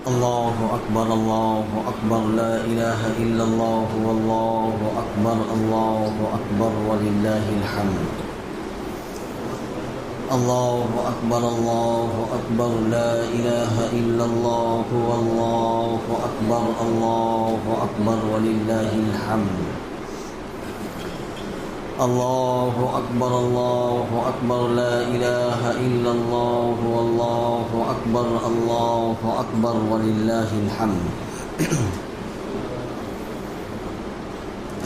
الله أكبر الله أكبر لا إله إلا الله والله أكبر الله أكبر ولله الحمد. الله أكبر الله أكبر لا إله إلا الله والله أكبر الله أكبر ولله الحمد. الله أكبر الله أكبر لا إله إلا الله والله أكبر الله أكبر ولله الحمد.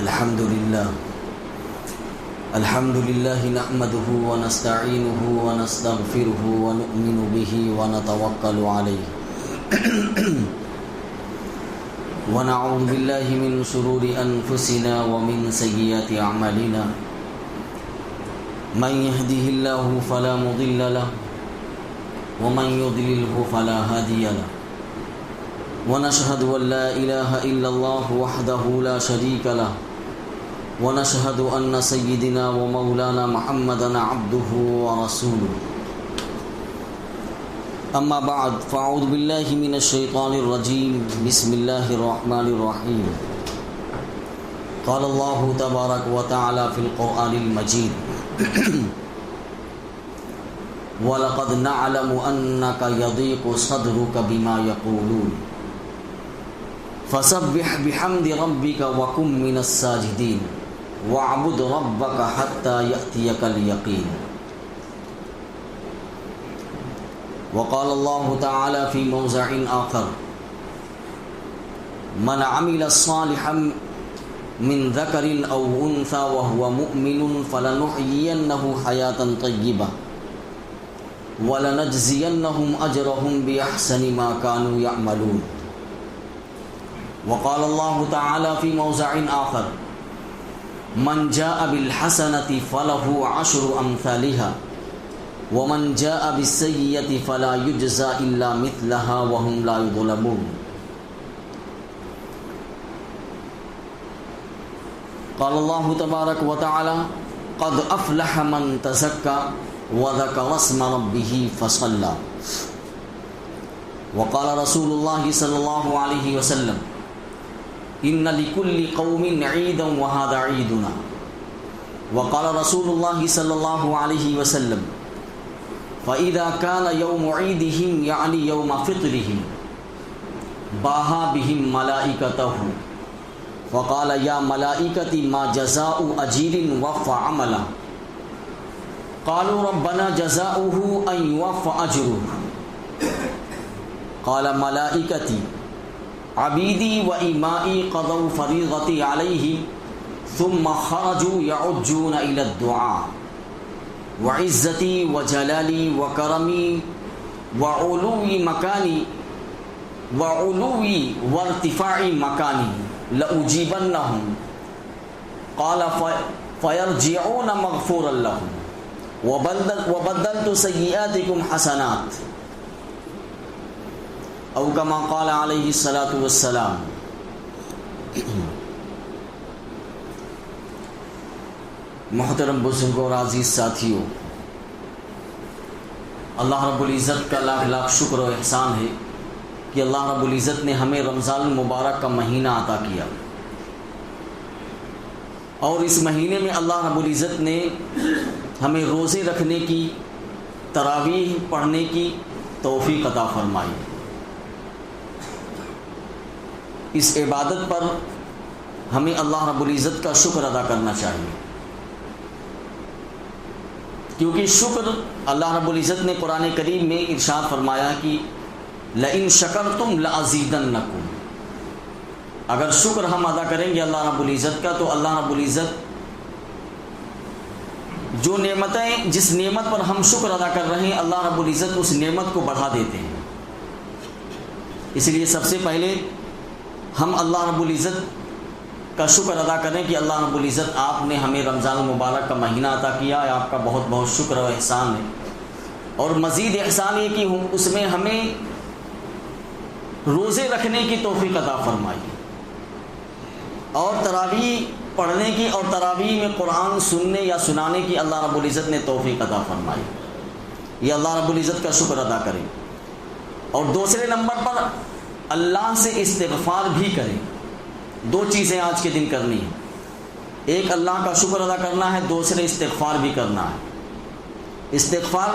الحمد لله الحمد لله نحمده ونستعينه ونستغفره ونؤمن به ونتوكل عليه ونعوذ بالله من شرور أنفسنا ومن سيئات أعمالنا. من يهده الله فلا مضل له ومن يضلله فلا هادي له ونشهد أن لا إله إلا الله وحده لا شريك له ونشهد أن سيدنا ومولانا محمدا عبده ورسوله. أما بعد فأعوذ بالله من الشيطان الرجيم. بسم الله الرحمن الرحيم. قال الله تبارك وتعالى في القرآن المجيد وَلَقَدْ نَعْلَمُ أَنَّكَ يَضِيقُ صَدْرُكَ بِمَا يَقُولُونَ فَسَبِّحْ بِحَمْدِ رَبِّكَ وَكُن مِّنَ السَّاجِدِينَ وَاعْبُدْ رَبَّكَ حَتَّى يَأْتِيَكَ الْيَقِينُ. وقال الله تعالى في موضع آخر من عمل صالحا من ذكر أو أنثى وهو مؤمن فلنحيينه حياة طيبة وَلَنَجْزِيَنَّهُمْ أَجْرَهُمْ بِأَحْسَنِ مَا كَانُوا يَعْمَلُونَ. وقال الله تعالى في موضع آخر من جاء بالحسنة فله عشر أمثالها ومن جاء بالسيئة فلا يجزى إلا مثلها وهم لا يظلمون. قال الله تبارك وتعالى قد أفلح من تزكى وذكر اسم ربه فصلى. وقال رسول الله صلى الله عليه وسلم إن لكل قوم عيدا وهذا عيدنا. وقال رسول الله صلى الله عليه وسلم فإذا كان يوم عيدهم يعني يوم فطرهم باها بهم ملائكته فقال يا ملائكتي ما جزاء أجير وفى عمله قالوا ربنا جزاؤه أن يوفى أجره قال ملائكتي عبيدي وإمائي قضوا فريضتي عليه ثم خرجوا يعجون إلى الدعاء وعزتي وجلالي وكرمي وعلوي مكاني وعلوي وارتفاع مكاني لأجيبنهم قال فيرجعون مغفورا لهم وبدلت سيئاتكم حسنات او كما قال علیہ الصلاۃ والسلام. محترم بزرگوں اور عزیز ساتھیوں، اللہ رب العزت کا لاکھ لاکھ شکر و احسان ہے کہ اللہ رب العزت نے ہمیں رمضان المبارک کا مہینہ عطا کیا اور اس مہینے میں اللہ رب العزت نے ہمیں روزے رکھنے کی، تراویح پڑھنے کی توفیق عطا فرمائی. اس عبادت پر ہمیں اللہ رب العزت کا شکر ادا کرنا چاہیے، کیونکہ شکر اللہ رب العزت نے قرآن کریم میں ارشاد فرمایا کہ لَإِن شَكَرْتُمْ لَأَزِيدَنَّكُمْ. اگر شکر ہم ادا کریں گے اللہ رب العزت کا تو اللہ رب العزت جو نعمتیں، جس نعمت پر ہم شکر ادا کر رہے ہیں، اللہ رب العزت اس نعمت کو بڑھا دیتے ہیں. اس لیے سب سے پہلے ہم اللہ رب العزت کا شکر ادا کریں کہ اللہ رب العزت آپ نے ہمیں رمضان المبارک کا مہینہ عطا کیا ہے، آپ کا بہت بہت شکر و احسان ہے. اور مزید احسان یہ کہ اس میں ہمیں روزے رکھنے کی توفیق عطا فرمائی اور تراویح پڑھنے کی اور تراویح میں قرآن سننے یا سنانے کی اللہ رب العزت نے توفیق عطا فرمائی. یہ اللہ رب العزت کا شکر ادا کریں. اور دوسرے نمبر پر اللہ سے استغفار بھی کریں. دو چیزیں آج کے دن کرنی ہیں. ایک اللہ کا شکر ادا کرنا ہے, دوسرے استغفار بھی کرنا ہے. استغفار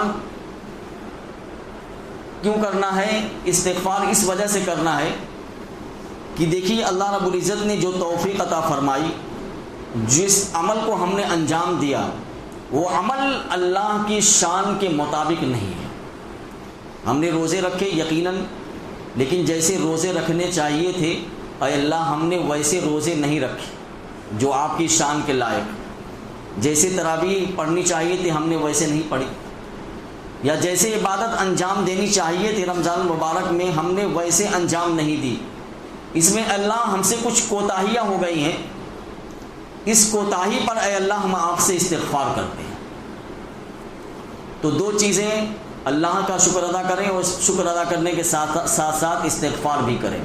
کیوں کرنا ہے؟ استغفار اس وجہ سے کرنا ہے کہ دیکھیے اللہ رب العزت نے جو توفیق عطا فرمائی, جس عمل کو ہم نے انجام دیا وہ عمل اللہ کی شان کے مطابق نہیں ہے. ہم نے روزے رکھے یقیناً, لیکن جیسے روزے رکھنے چاہیے تھے اے اللہ ہم نے ویسے روزے نہیں رکھے جو آپ کی شان کے لائق. جیسے تراویح پڑھنی چاہیے تھی ہم نے ویسے نہیں پڑھی, یا جیسے عبادت انجام دینی چاہیے تھی رمضان المبارک میں ہم نے ویسے انجام نہیں دی. اس میں اللہ ہم سے کچھ کوتاہیاں ہو گئی ہیں. اس کوتاہی پر اے اللہ ہم آپ سے استغفار کرتے ہیں. تو دو چیزیں, اللہ کا شکر ادا کریں اور شکر ادا کرنے کے ساتھ ساتھ استغفار بھی کریں.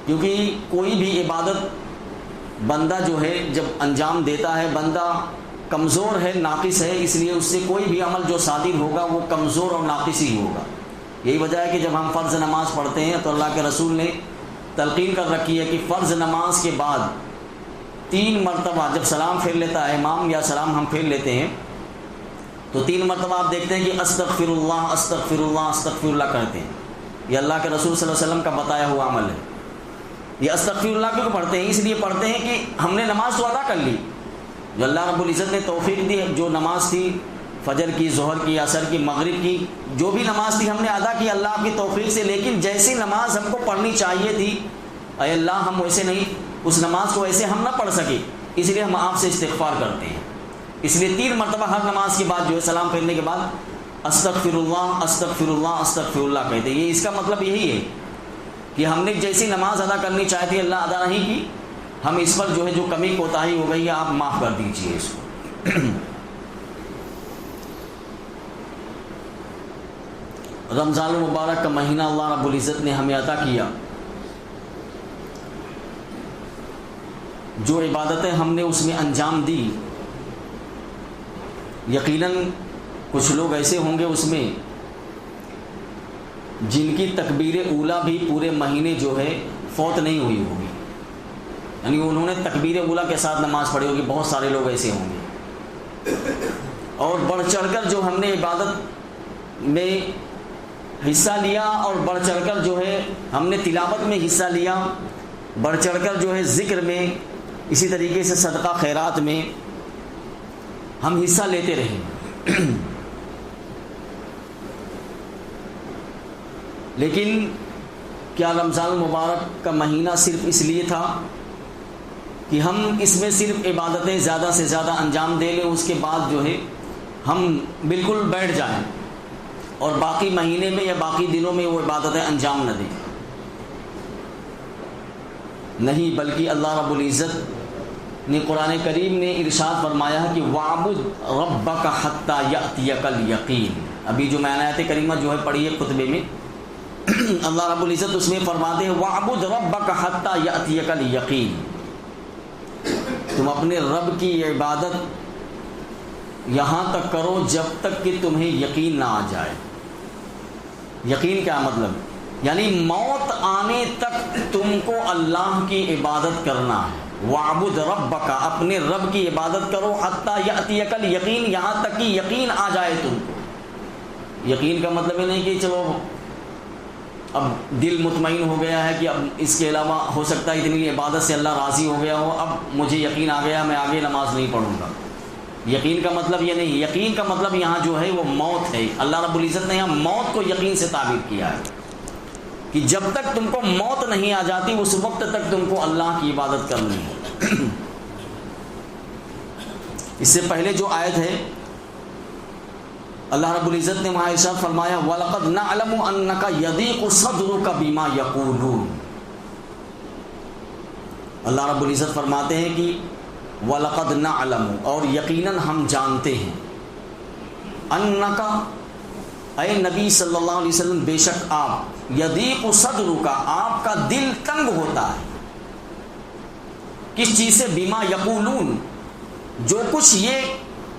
کیونکہ کوئی بھی عبادت بندہ جو ہے جب انجام دیتا ہے بندہ کمزور ہے, ناقص ہے, اس لیے اس سے کوئی بھی عمل جو صادر ہوگا وہ کمزور اور ناقص ہی ہوگا. یہی وجہ ہے کہ جب ہم فرض نماز پڑھتے ہیں تو اللہ کے رسول نے تلقین کر رکھی ہے کہ فرض نماز کے بعد 3 مرتبہ جب سلام پھیر لیتا ہے امام یا سلام ہم پھیر لیتے ہیں تو 3 مرتبہ آپ دیکھتے ہیں کہ استغفر اللہ استغفر اللہ استغفر اللہ کرتے ہیں. یہ اللہ کے رسول صلی اللہ علیہ وسلم کا بتایا ہوا عمل ہے. یہ استغفر اللہ کیوں پڑھتے ہیں؟ اس لیے پڑھتے ہیں کہ ہم نے نماز تو ادا کر لی, جو اللہ رب العزت نے توفیق دی, جو نماز تھی فجر کی, ظہر کی, عصر کی, مغرب کی, جو بھی نماز تھی ہم نے ادا کی اللہ کی توفیق سے, لیکن جیسی نماز ہم کو پڑھنی چاہیے تھی اے اللہ ہم ویسے نہیں, اس نماز کو ایسے ہم نہ پڑھ سکے, اس لیے ہم آپ سے استغفار کرتے ہیں. اس لیے 3 مرتبہ ہر نماز کے بعد جو ہے سلام پھیرنے کے بعد استغفر اللہ استغفر اللہ استغفر اللہ کہتے ہیں. یہ اس کا مطلب یہی ہے کہ ہم نے جیسی نماز ادا کرنی چاہی تھی اللہ ادا نہیں کی, ہم اس پر جو ہے جو کمی کوتاہی ہو گئی ہے آپ معاف کر دیجئے اس کو. رمضان المبارک کا مہینہ اللہ رب العزت نے ہمیں عطا کیا, جو عبادتیں ہم نے اس میں انجام دی, یقیناً کچھ لوگ ایسے ہوں گے اس میں جن کی تکبیر اولیٰ بھی پورے مہینے جو ہے فوت نہیں ہوئی ہوگی, یعنی انہوں نے تکبیر اولیٰ کے ساتھ نماز پڑھی ہوگی. بہت سارے لوگ ایسے ہوں گے. اور بڑھ چڑھ کر جو ہم نے عبادت میں حصہ لیا اور بڑھ چڑھ کر جو ہے ہم نے تلاوت میں حصہ لیا, بڑھ چڑھ کر جو ہے ذکر میں, اسی طریقے سے صدقہ خیرات میں ہم حصہ لیتے رہے. لیکن کیا رمضان المبارک کا مہینہ صرف اس لیے تھا کہ ہم اس میں صرف عبادتیں زیادہ سے زیادہ انجام دے لیں, اس کے بعد جو ہے ہم بالکل بیٹھ جائیں اور باقی مہینے میں یا باقی دنوں میں وہ عبادتیں انجام نہ دیں؟ نہیں, بلکہ اللہ رب العزت نے قرآن کریم نے ارشاد فرمایا ہے کہ وَاعْبُدْ رَبَّكَ حَتَّى يَأْتِيَكَ الْيَقِينُ. ابھی جو میں نے آیت کریمہ جو ہے پڑھی ہے خطبے میں, اللہ رب العزت اس میں فرماتے ہیں وَاعْبُدْ رَبَّكَ حَتَّى يَأْتِيَكَ الْيَقِينُ. تم اپنے رب کی عبادت یہاں تک کرو جب تک کہ تمہیں یقین نہ آ جائے. یقین کیا مطلب؟ یعنی موت آنے تک تم کو اللہ کی عبادت کرنا ہے. وَاعْبُدْ رَبَّكَ, اپنے رب کی عبادت کرو حَتَّى يَأْتِيَكَ الْيَقِينُ, یہاں تک کہ یقین آ جائے تم کو. یقین کا مطلب یہ نہیں کہ چلو اب دل مطمئن ہو گیا ہے کہ اب اس کے علاوہ ہو سکتا ہے اتنی عبادت سے اللہ راضی ہو گیا ہو, اب مجھے یقین آ گیا میں آگے نماز نہیں پڑھوں گا. یقین کا مطلب یہ نہیں. یقین کا مطلب یہاں جو ہے وہ موت ہے. اللہ رب العزت نے یہاں موت کو یقین سے تعبیر کیا ہے کہ جب تک تم کو موت نہیں آ جاتی اس وقت تک تم کو اللہ کی عبادت کرنی ہے. اس سے پہلے جو آیت ہے اللہ رب العزت نے وہاں ارشاد فرمایا وَلَقَدْ نَعْلَمُ أَنَّكَ يَضِيقُ صَدْرُكَ بِمَا يَقُولُونَ. اللہ رب العزت فرماتے ہیں کہ وَلَقَدْ نَعْلَمُ, اور یقیناً ہم جانتے ہیں, أَنَّكَ, اے نبی صلی اللہ علیہ وسلم, بے شک آپ, يَضِيقُ صَدْرُكَ, آپ کا دل تنگ ہوتا ہے. کس چیز سے؟ بِمَا يَقُولُونَ, جو کچھ یہ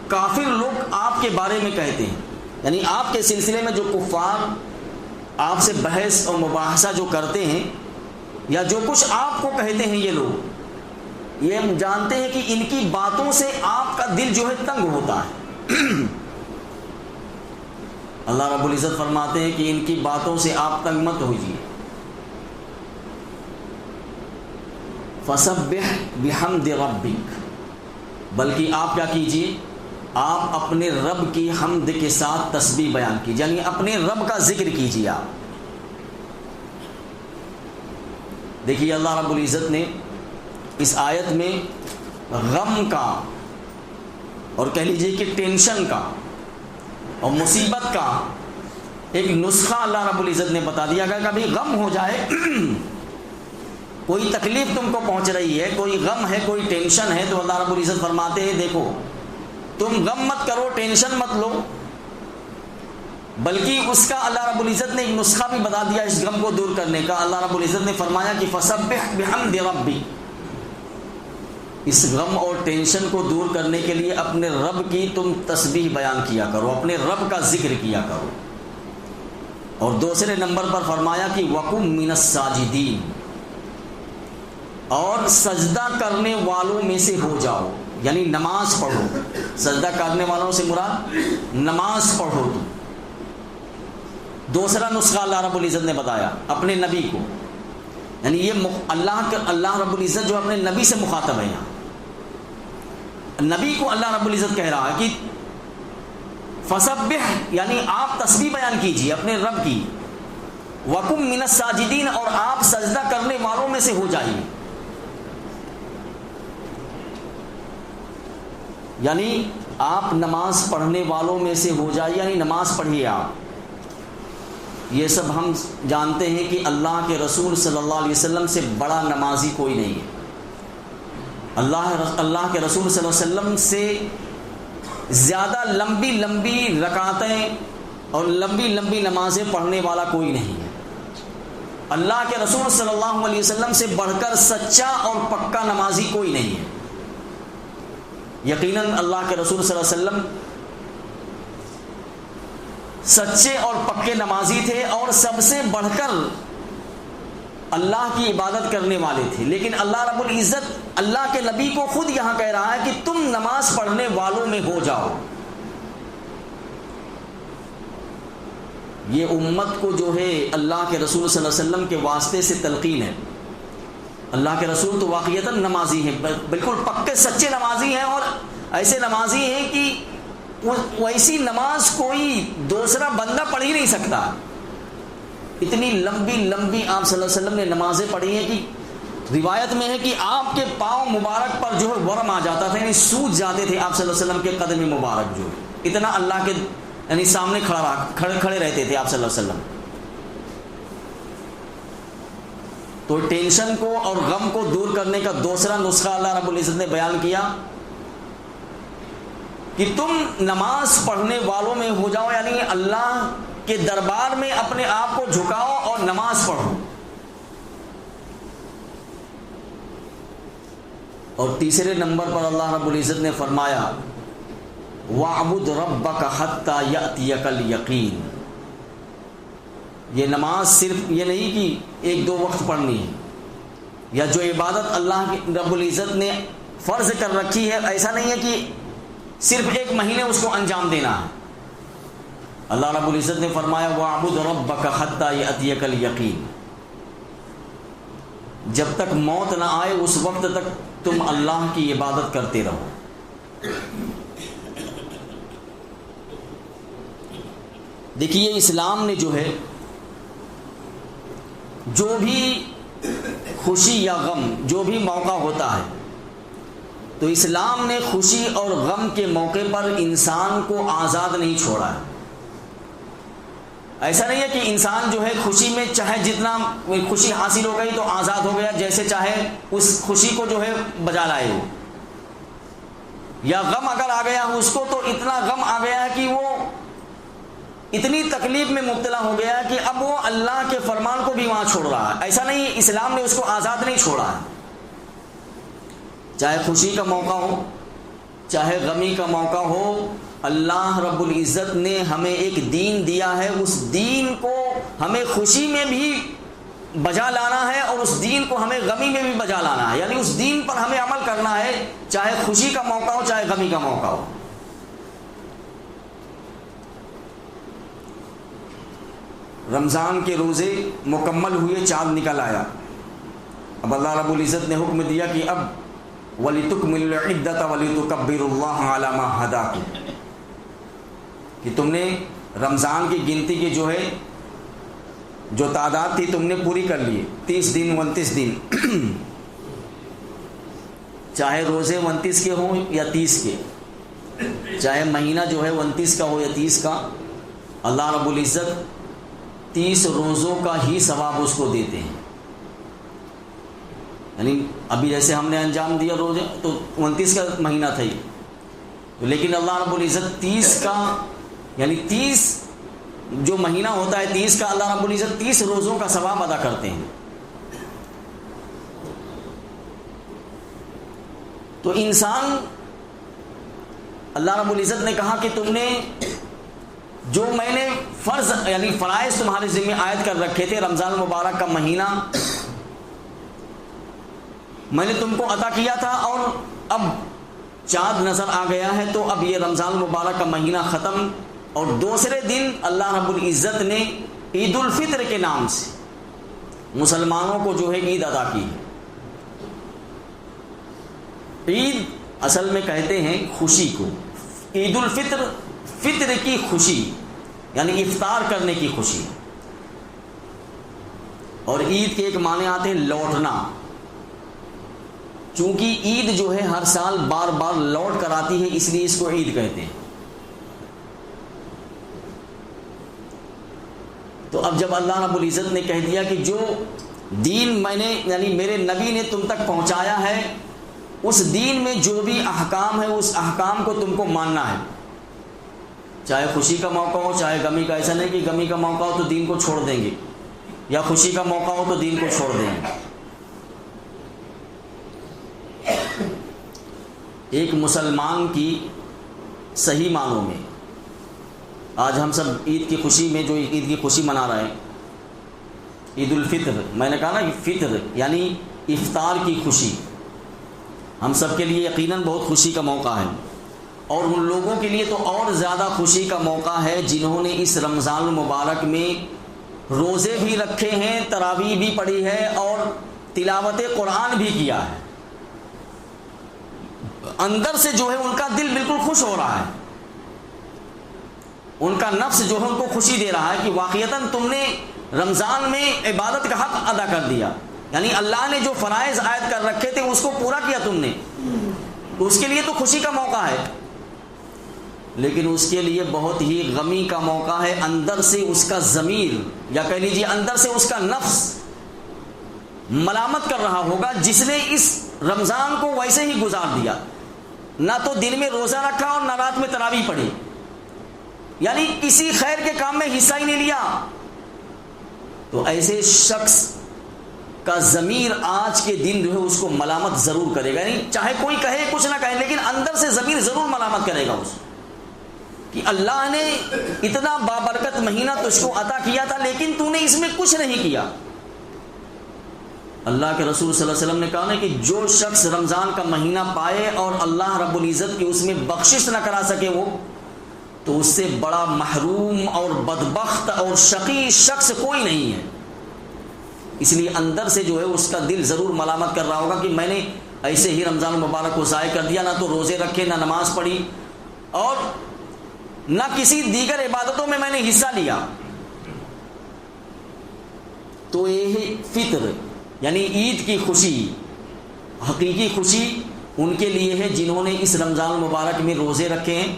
کافر لوگ آپ کے بارے میں کہتے ہیں, یعنی آپ کے سلسلے میں جو کفار آپ سے بحث اور مباحثہ جو کرتے ہیں یا جو کچھ آپ کو کہتے ہیں یہ لوگ، یہ ہم جانتے ہیں کہ ان کی باتوں سے آپ کا دل جو ہے تنگ ہوتا ہے۔ اللہ رب العزت فرماتے ہیں کہ ان کی باتوں سے آپ تنگ مت ہوجیے۔ فسبح بحمد ربک، بلکہ آپ کیا کیجئے، آپ اپنے رب کی حمد کے ساتھ تسبیح بیان کیجئے، یعنی اپنے رب کا ذکر کیجئے۔ آپ دیکھیے اللہ رب العزت نے اس آیت میں غم کا اور کہہ لیجئے کہ ٹینشن کا اور مصیبت کا ایک نسخہ اللہ رب العزت نے بتا دیا۔ اگر کبھی غم ہو جائے، کوئی تکلیف تم کو پہنچ رہی ہے، کوئی غم ہے، کوئی ٹینشن ہے، تو اللہ رب العزت فرماتے ہیں دیکھو تم غم مت کرو، ٹینشن مت لو، بلکہ اس کا اللہ رب العزت نے ایک نسخہ بھی بتا دیا اس غم کو دور کرنے کا۔ اللہ رب العزت نے فرمایا کہ فسبح بحمد ربک، اس غم اور ٹینشن کو دور کرنے کے لیے اپنے رب کی تم تسبیح بیان کیا کرو، اپنے رب کا ذکر کیا کرو۔ اور دوسرے نمبر پر فرمایا کہ وَقُم مِّنَ السَّاجِدِينَ، اور سجدہ کرنے والوں میں سے ہو جاؤ، یعنی نماز پڑھو۔ سجدہ کرنے والوں سے مراد نماز پڑھو تم۔ دوسرا نسخہ اللہ رب العزت نے بتایا اپنے نبی کو، یعنی یہ اللہ رب العزت جو اپنے نبی سے مخاطب ہے، یہاں نبی کو اللہ رب العزت کہہ رہا ہے کہ فسبح، یعنی آپ تسبیح بیان کیجیے اپنے رب کی، وَقُم مِّنَ السَّاجِدِينَ، اور آپ سجدہ کرنے والوں میں سے ہو جائیے، یعنی آپ نماز پڑھنے والوں میں سے ہو جائیے، یعنی نماز پڑھیے آپ۔ یہ سب ہم جانتے ہیں کہ اللہ کے رسول صلی اللہ علیہ وسلم سے بڑا نمازی کوئی نہیں ہے۔ اللہ کے رسول صلی اللہ علیہ وسلم سے زیادہ لمبی لمبی رکعتیں اور لمبی لمبی نمازیں پڑھنے والا کوئی نہیں ہے۔ اللہ کے رسول صلی اللہ علیہ وسلم سے بڑھ کر سچا اور پکا نمازی کوئی نہیں ہے۔ یقیناً اللہ کے رسول صلی اللہ علیہ وسلم سچے اور پکے نمازی تھے اور سب سے بڑھ کر اللہ کی عبادت کرنے والے تھے، لیکن اللہ رب العزت اللہ کے نبی کو خود یہاں کہہ رہا ہے کہ تم نماز پڑھنے والوں میں ہو جاؤ۔ یہ امت کو جو ہے اللہ کے رسول صلی اللہ علیہ وسلم کے واسطے سے تلقین ہے۔ اللہ کے رسول تو واقعتاً نمازی ہیں، بالکل پکے سچے نمازی ہیں، اور ایسے نمازی ہیں کہ ویسی نماز کوئی دوسرا بندہ پڑھ ہی نہیں سکتا۔ اتنی لمبی لمبی آپ صلی اللہ علیہ وسلم نے نمازیں پڑھی ہیں کہ روایت میں ہے کہ آپ کے پاؤں مبارک پر جو ہے ورم آ جاتا تھا، یعنی سوج جاتے تھے آپ صلی اللہ علیہ وسلم کے قدم مبارک، جو اتنا اللہ کے یعنی سامنے کھڑے رہتے تھے آپ صلی اللہ علیہ وسلم۔ تو ٹینشن کو اور غم کو دور کرنے کا دوسرا نسخہ اللہ رب العزت نے بیان کیا کہ تم نماز پڑھنے والوں میں ہو جاؤ، یعنی اللہ کے دربار میں اپنے آپ کو جھکاؤ اور نماز پڑھو۔ اور تیسرے نمبر پر اللہ رب العزت نے فرمایا وَاعْبُدْ رَبَّكَ حَتَّى يَأْتِيَكَ الْيَقِينُ۔ یہ نماز صرف یہ نہیں کہ ایک دو وقت پڑھنی ہے، یا جو عبادت اللہ رب العزت نے فرض کر رکھی ہے، ایسا نہیں ہے کہ صرف ایک مہینے اس کو انجام دینا ہے۔ اللہ رب العزت نے فرمایا وَاعْبُدْ رَبَّكَ حَتَّى يَأْتِيَكَ الْيَقِينُ، جب تک موت نہ آئے اس وقت تک تم اللہ کی عبادت کرتے رہو۔ دیکھیے اسلام نے جو ہے جو بھی خوشی یا غم جو بھی موقع ہوتا ہے، تو اسلام نے خوشی اور غم کے موقع پر انسان کو آزاد نہیں چھوڑا ہے۔ ایسا نہیں ہے کہ انسان جو ہے خوشی میں چاہے جتنا خوشی حاصل ہو گئی تو آزاد ہو گیا، جیسے چاہے اس خوشی کو جو ہے بجا لائے ہو، یا غم اگر آ گیا اس کو تو اتنا غم آ گیا ہے کہ وہ اتنی تکلیف میں مبتلا ہو گیا کہ اب وہ اللہ کے فرمان کو بھی وہاں چھوڑ رہا ہے۔ ایسا نہیں، اسلام نے اس کو آزاد نہیں چھوڑا ہے۔ چاہے خوشی کا موقع ہو چاہے غمی کا موقع ہو، اللہ رب العزت نے ہمیں ایک دین دیا ہے، اس دین کو ہمیں خوشی میں بھی بجا لانا ہے اور اس دین کو ہمیں غمی میں بھی بجا لانا ہے، یعنی اس دین پر ہمیں عمل کرنا ہے، چاہے خوشی کا موقع ہو چاہے غمی کا موقع ہو۔ رمضان کے روزے مکمل ہوئے، چاند نکل آیا، اب اللہ رب العزت نے حکم دیا کہ اب وَلِتُكْمِلُوا الْعِدَّةَ وَلِتُكَبِّرُوا اللَّهَ عَلَى مَا هَدَاكُمْ، کہ تم نے رمضان کی گنتی کے جو تعداد تھی تم نے پوری کر لی، 30 دن 29 دن، چاہے روزے 29 کے ہوں یا 30 کے، چاہے مہینہ جو ہے 29 کا ہو یا 30 کا، اللہ رب العزت 30 روزوں کا ہی ثواب اس کو دیتے ہیں۔ یعنی ابھی جیسے ہم نے انجام دیا روزے تو 29 کا مہینہ تھا ہی، لیکن اللہ رب العزت 30 کا، یعنی 30 جو مہینہ ہوتا ہے 30 کا، اللہ رب العزت 30 روزوں کا ثواب ادا کرتے ہیں۔ تو انسان، اللہ رب العزت نے کہا کہ تم نے جو میں نے فرض یعنی فرائض تمہارے ذمہ عائد کر رکھے تھے، رمضان المبارک کا مہینہ میں نے تم کو عطا کیا تھا، اور اب چاند نظر آ گیا ہے تو اب یہ رمضان المبارک کا مہینہ ختم، اور دوسرے دن اللہ رب العزت نے عید الفطر کے نام سے مسلمانوں کو جو ہے عید ادا کی ہے۔ عید اصل میں کہتے ہیں خوشی کو، عید الفطر فطر کی خوشی یعنی افطار کرنے کی خوشی، اور عید کے ایک معنی آتے ہیں لوٹنا، چونکہ عید جو ہے ہر سال بار بار لوٹ کر آتی ہے اس لیے اس کو عید کہتے ہیں۔ تو اب جب اللہ رب العزت نے کہہ دیا کہ جو دین میں نے یعنی میرے نبی نے تم تک پہنچایا ہے، اس دین میں جو بھی احکام ہے اس احکام کو تم کو ماننا ہے، چاہے خوشی کا موقع ہو چاہے غمی کا۔ ایسا نہیں کہ غمی کا موقع ہو تو دین کو چھوڑ دیں گے، یا خوشی کا موقع ہو تو دین کو چھوڑ دیں گے۔ ایک مسلمان کی صحیح معنوں میں، آج ہم سب عید کی خوشی میں جو عید کی خوشی منا رہے ہیں، عید الفطر، میں نے کہا نا فطر یعنی افطار کی خوشی، ہم سب کے لیے یقیناً بہت خوشی کا موقع ہے، اور ان لوگوں کے لیے تو اور زیادہ خوشی کا موقع ہے جنہوں نے اس رمضان المبارک میں روزے بھی رکھے ہیں، تراویح بھی پڑھی ہے اور تلاوت قرآن بھی کیا ہے۔ اندر سے جو ہے ان کا دل بالکل خوش ہو رہا ہے، ان کا نفس جو ہے ان کو خوشی دے رہا ہے کہ واقعتاً تم نے رمضان میں عبادت کا حق ادا کر دیا، یعنی اللہ نے جو فرائض عائد کر رکھے تھے اس کو پورا کیا تم نے، تو اس کے لیے تو خوشی کا موقع ہے، لیکن اس کے لیے بہت ہی غمی کا موقع ہے۔ اندر سے اس کا ضمیر یا کہہ لیجیے اندر سے اس کا نفس ملامت کر رہا ہوگا جس نے اس رمضان کو ویسے ہی گزار دیا، نہ تو دن میں روزہ رکھا اور نہ رات میں تراویح پڑھی، یعنی کسی خیر کے کام میں حصہ ہی نہیں لیا۔ تو ایسے شخص کا ضمیر آج کے دن جو ہے اس کو ملامت ضرور کرے گا، یعنی چاہے کوئی کہے کچھ نہ کہے لیکن اندر سے ضمیر ضرور ملامت کرے گا اس کہ اللہ نے اتنا بابرکت مہینہ تجھ کو عطا کیا تھا لیکن تو نے اس میں کچھ نہیں کیا۔ اللہ کے رسول صلی اللہ علیہ وسلم نے کہا نا کہ جو شخص رمضان کا مہینہ پائے اور اللہ رب العزت کی اس میں بخشش نہ کرا سکے وہ، تو اس سے بڑا محروم اور بدبخت اور شقی شخص کوئی نہیں ہے۔ اس لیے اندر سے جو ہے اس کا دل ضرور ملامت کر رہا ہوگا کہ میں نے ایسے ہی رمضان المبارک کو ضائع کر دیا، نہ تو روزے رکھے نہ نماز پڑھی اور نہ کسی دیگر عبادتوں میں میں نے حصہ لیا۔ تو یہ فطر یعنی عید کی خوشی، حقیقی خوشی ان کے لیے ہے جنہوں نے اس رمضان المبارک میں روزے رکھے ہیں،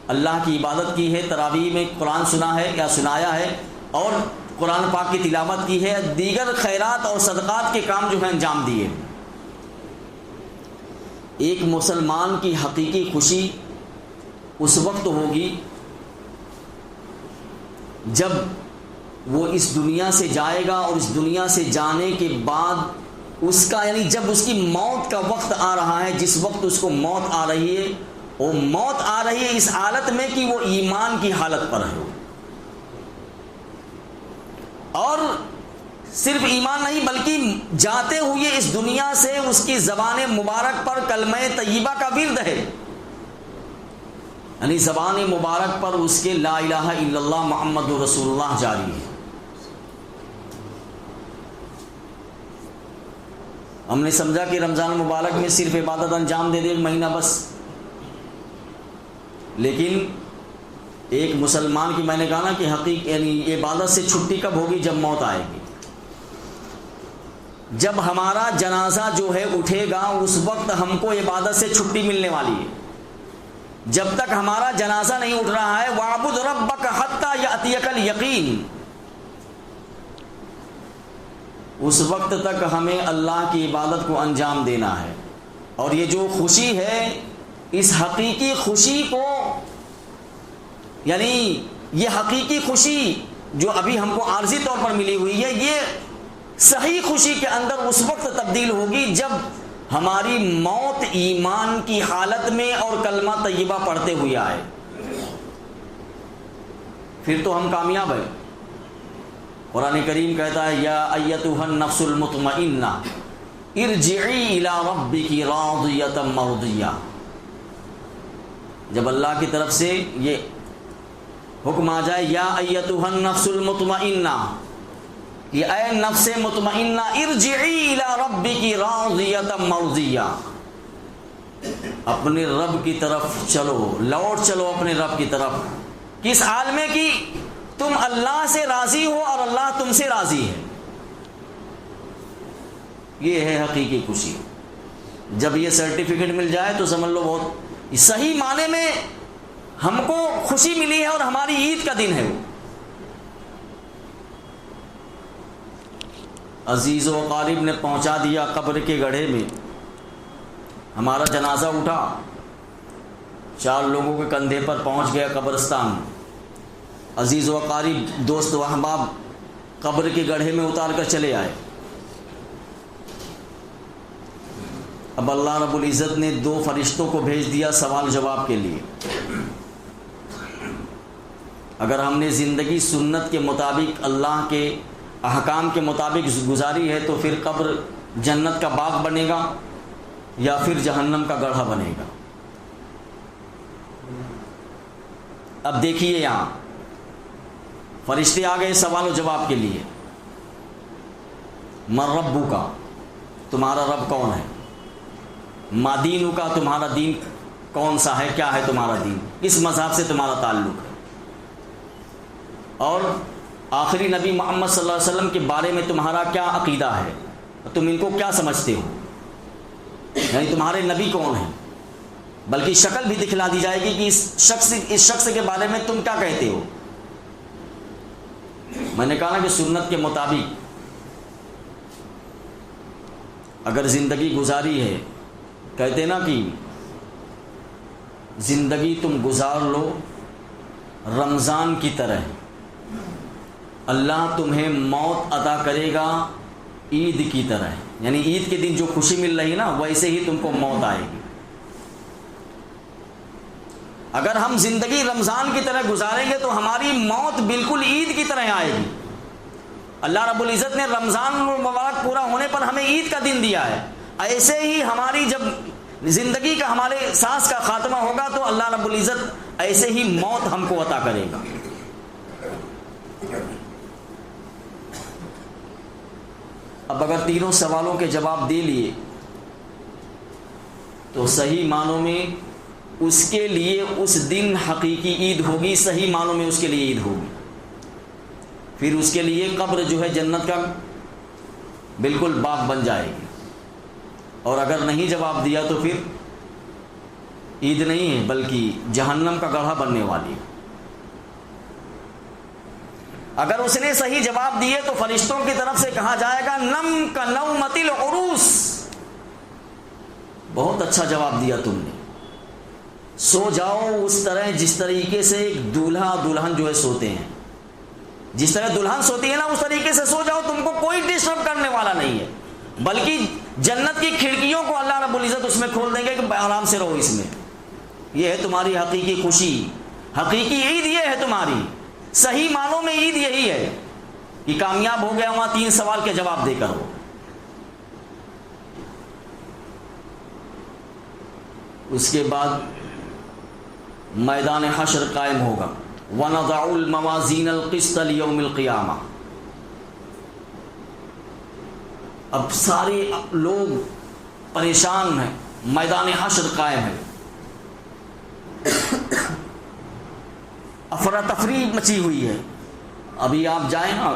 اللہ کی عبادت کی ہے، تراویح میں قرآن سنا ہے یا سنایا ہے اور قرآن پاک کی تلاوت کی ہے، دیگر خیرات اور صدقات کے کام جو ہیں انجام دیے۔ ایک مسلمان کی حقیقی خوشی اس وقت ہوگی جب وہ اس دنیا سے جائے گا، اور اس دنیا سے جانے کے بعد اس کا یعنی جب اس کی موت کا وقت آ رہا ہے، جس وقت اس کو موت آ رہی ہے، وہ موت آ رہی ہے اس حالت میں کہ وہ ایمان کی حالت پر ہے، اور صرف ایمان نہیں بلکہ جاتے ہوئے اس دنیا سے اس کی زبان مبارک پر کلمہ طیبہ کا ورد ہے، یعنی زبان مبارک پر اس کے لا الہ الا اللہ محمد رسول اللہ جاری ہے۔ ہم نے سمجھا کہ رمضان مبارک میں صرف عبادت انجام دے دے ایک مہینہ بس، لیکن ایک مسلمان کی میں نے کہا نا کہ حقیقت یعنی عبادت سے چھٹی کب ہوگی؟ جب موت آئے گی، جب ہمارا جنازہ جو ہے اٹھے گا اس وقت ہم کو عبادت سے چھٹی ملنے والی ہے۔ جب تک ہمارا جنازہ نہیں اٹھ رہا ہے وَاعْبُدْ رَبَّكَ حَتَّى يَأْتِيَكَ الْيَقِينُ، اس وقت تک ہمیں اللہ کی عبادت کو انجام دینا ہے۔ اور یہ جو خوشی ہے اس حقیقی خوشی کو، یعنی یہ حقیقی خوشی جو ابھی ہم کو عارضی طور پر ملی ہوئی ہے، یہ صحیح خوشی کے اندر اس وقت تبدیل ہوگی جب ہماری موت ایمان کی حالت میں اور کلمہ طیبہ پڑھتے ہوئے آئے، پھر تو ہم کامیاب ہیں۔ قرآن کریم کہتا ہے یا ایتھا النفس المطمئنہ ارجعی الی ربک راضیۃ مرضیہ، جب اللہ کی طرف سے یہ حکم آ جائے یا ایتھا النفس المطمئنہ، یہ اے نفس مطمئنہ ارجعی الی ربک راضیۃ مرضیہ، اپنے رب کی طرف چلو، لوٹ چلو اپنے رب کی طرف، کس حال میں کہ تم اللہ سے راضی ہو اور اللہ تم سے راضی ہے۔ یہ ہے حقیقی خوشی۔ جب یہ سرٹیفکیٹ مل جائے تو سمجھ لو بہت صحیح معنی میں ہم کو خوشی ملی ہے اور ہماری عید کا دن ہے وہ۔ عزیز و اقارب نے پہنچا دیا قبر کے گڑھے میں، ہمارا جنازہ اٹھا، 4 لوگوں کے کندھے پر پہنچ گیا قبرستان، عزیز و اقارب دوست و احباب قبر کے گڑھے میں اتار کر چلے آئے۔ اب اللہ رب العزت نے 2 فرشتوں کو بھیج دیا سوال جواب کے لیے۔ اگر ہم نے زندگی سنت کے مطابق اللہ کے احکام کے مطابق گزاری ہے تو پھر قبر جنت کا باغ بنے گا یا پھر جہنم کا گڑھا بنے گا۔ اب دیکھیے یہاں فرشتے آ گئے سوال و جواب کے لیے۔ من ربک کا، تمہارا رب کون ہے؟ ما دینک کا، تمہارا دین کون سا ہے، کیا ہے تمہارا دین، کس مذہب سے تمہارا تعلق ہے، اور آخری نبی محمد صلی اللہ علیہ وسلم کے بارے میں تمہارا کیا عقیدہ ہے، تم ان کو کیا سمجھتے ہو، یعنی تمہارے نبی کون ہیں، بلکہ شکل بھی دکھلا دی جائے گی کہ اس شخص کے بارے میں تم کیا کہتے ہو۔ میں نے کہا نا کہ سنت کے مطابق اگر زندگی گزاری ہے، کہتے نا کہ زندگی تم گزار لو رمضان کی طرح، اللہ تمہیں موت عطا کرے گا عید کی طرح، یعنی عید کے دن جو خوشی مل رہی نا ویسے ہی تم کو موت آئے گی۔ اگر ہم زندگی رمضان کی طرح گزاریں گے تو ہماری موت بالکل عید کی طرح آئے گی۔ اللہ رب العزت نے رمضان مبارک پورا ہونے پر ہمیں عید کا دن دیا ہے، ایسے ہی ہماری جب زندگی کا ہمارے سانس کا خاتمہ ہوگا تو اللہ رب العزت ایسے ہی موت ہم کو عطا کرے گا۔ اب اگر تینوں سوالوں کے جواب دے لیے تو صحیح معنوں میں اس کے لیے اس دن حقیقی عید ہوگی، صحیح معنوں میں اس کے لیے عید ہوگی۔ پھر اس کے لیے قبر جو ہے جنت کا بالکل باغ بن جائے گی، اور اگر نہیں جواب دیا تو پھر عید نہیں ہے بلکہ جہنم کا گڑھا بننے والی ہے۔ اگر اس نے صحیح جواب دیے تو فرشتوں کی طرف سے کہا جائے گا نم کا نومۃ العروس، بہت اچھا جواب دیا تم نے، سو جاؤ اس طرح جس طریقے سے ایک دولہا دلہن جو ہے سوتے ہیں، جس طرح دلہن سوتی ہے نا اس طریقے سے سو جاؤ، تم کو کوئی ڈسٹرب کرنے والا نہیں ہے، بلکہ جنت کی کھڑکیوں کو اللہ رب العزت اس میں کھول دیں گے کہ آرام سے رہو اس میں۔ یہ ہے تمہاری حقیقی خوشی، حقیقی عید یہ ہے تمہاری، صحیح معنوں میں عید یہی ہے کہ کامیاب ہو گیا وہاں 3 سوال کے جواب دے کر ہو. اس کے بعد میدان حشر قائم ہوگا. وَنَضَعُ الْمَوَازِينَ الْقِسْطَ لِيَوْمِ الْقِيَامَةِ. اب سارے لوگ پریشان ہیں، میدان حشر قائم ہے، افراتفری مچی ہوئی ہے. ابھی آپ جائیں نا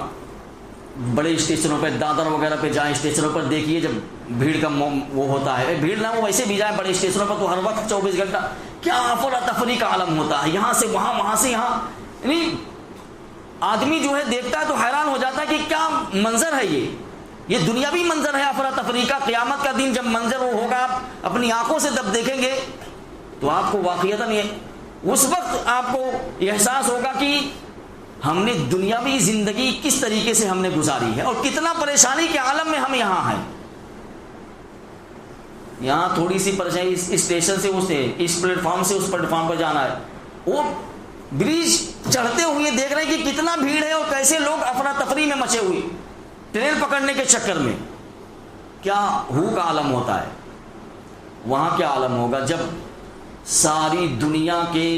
بڑے اسٹیشنوں پہ، دادر وغیرہ پہ جائیں، اسٹیشنوں پر دیکھیے جب بھیڑ کا وہ ہوتا ہے، بھیڑ نہ وہ ویسے بھی جائیں بڑے اسٹیشنوں پر تو ہر وقت 24 گھنٹہ کیا افراتفری کا عالم ہوتا ہے، یہاں سے وہاں، وہاں سے یہاں. یعنی آدمی جو ہے دیکھتا ہے تو حیران ہو جاتا ہے کہ کیا منظر ہے یہ دنیاوی منظر ہے افراتفری کا. قیامت کا دن جب منظر وہ ہوگا آپ اپنی آنکھوں سے جب دیکھیں گے تو آپ کو واقعتاً اس وقت آپ کو احساس ہوگا کہ ہم نے دنیاوی زندگی کس طریقے سے ہم نے گزاری ہے اور کتنا پریشانی کے عالم میں ہم یہاں ہیں. یہاں تھوڑی سی پریشانی، اس اسٹیشن سے اس پلیٹ فارم سے اس پلیٹ فارم پر جانا ہے، وہ برج چڑھتے ہوئے دیکھ رہے ہیں کہ کتنا بھیڑ ہے اور کیسے لوگ افراتفری میں مچے ہوئے ٹرین پکڑنے کے چکر میں. کیا ہو کا عالم ہوتا ہے. وہاں کیا عالم ہوگا جب ساری دنیا کے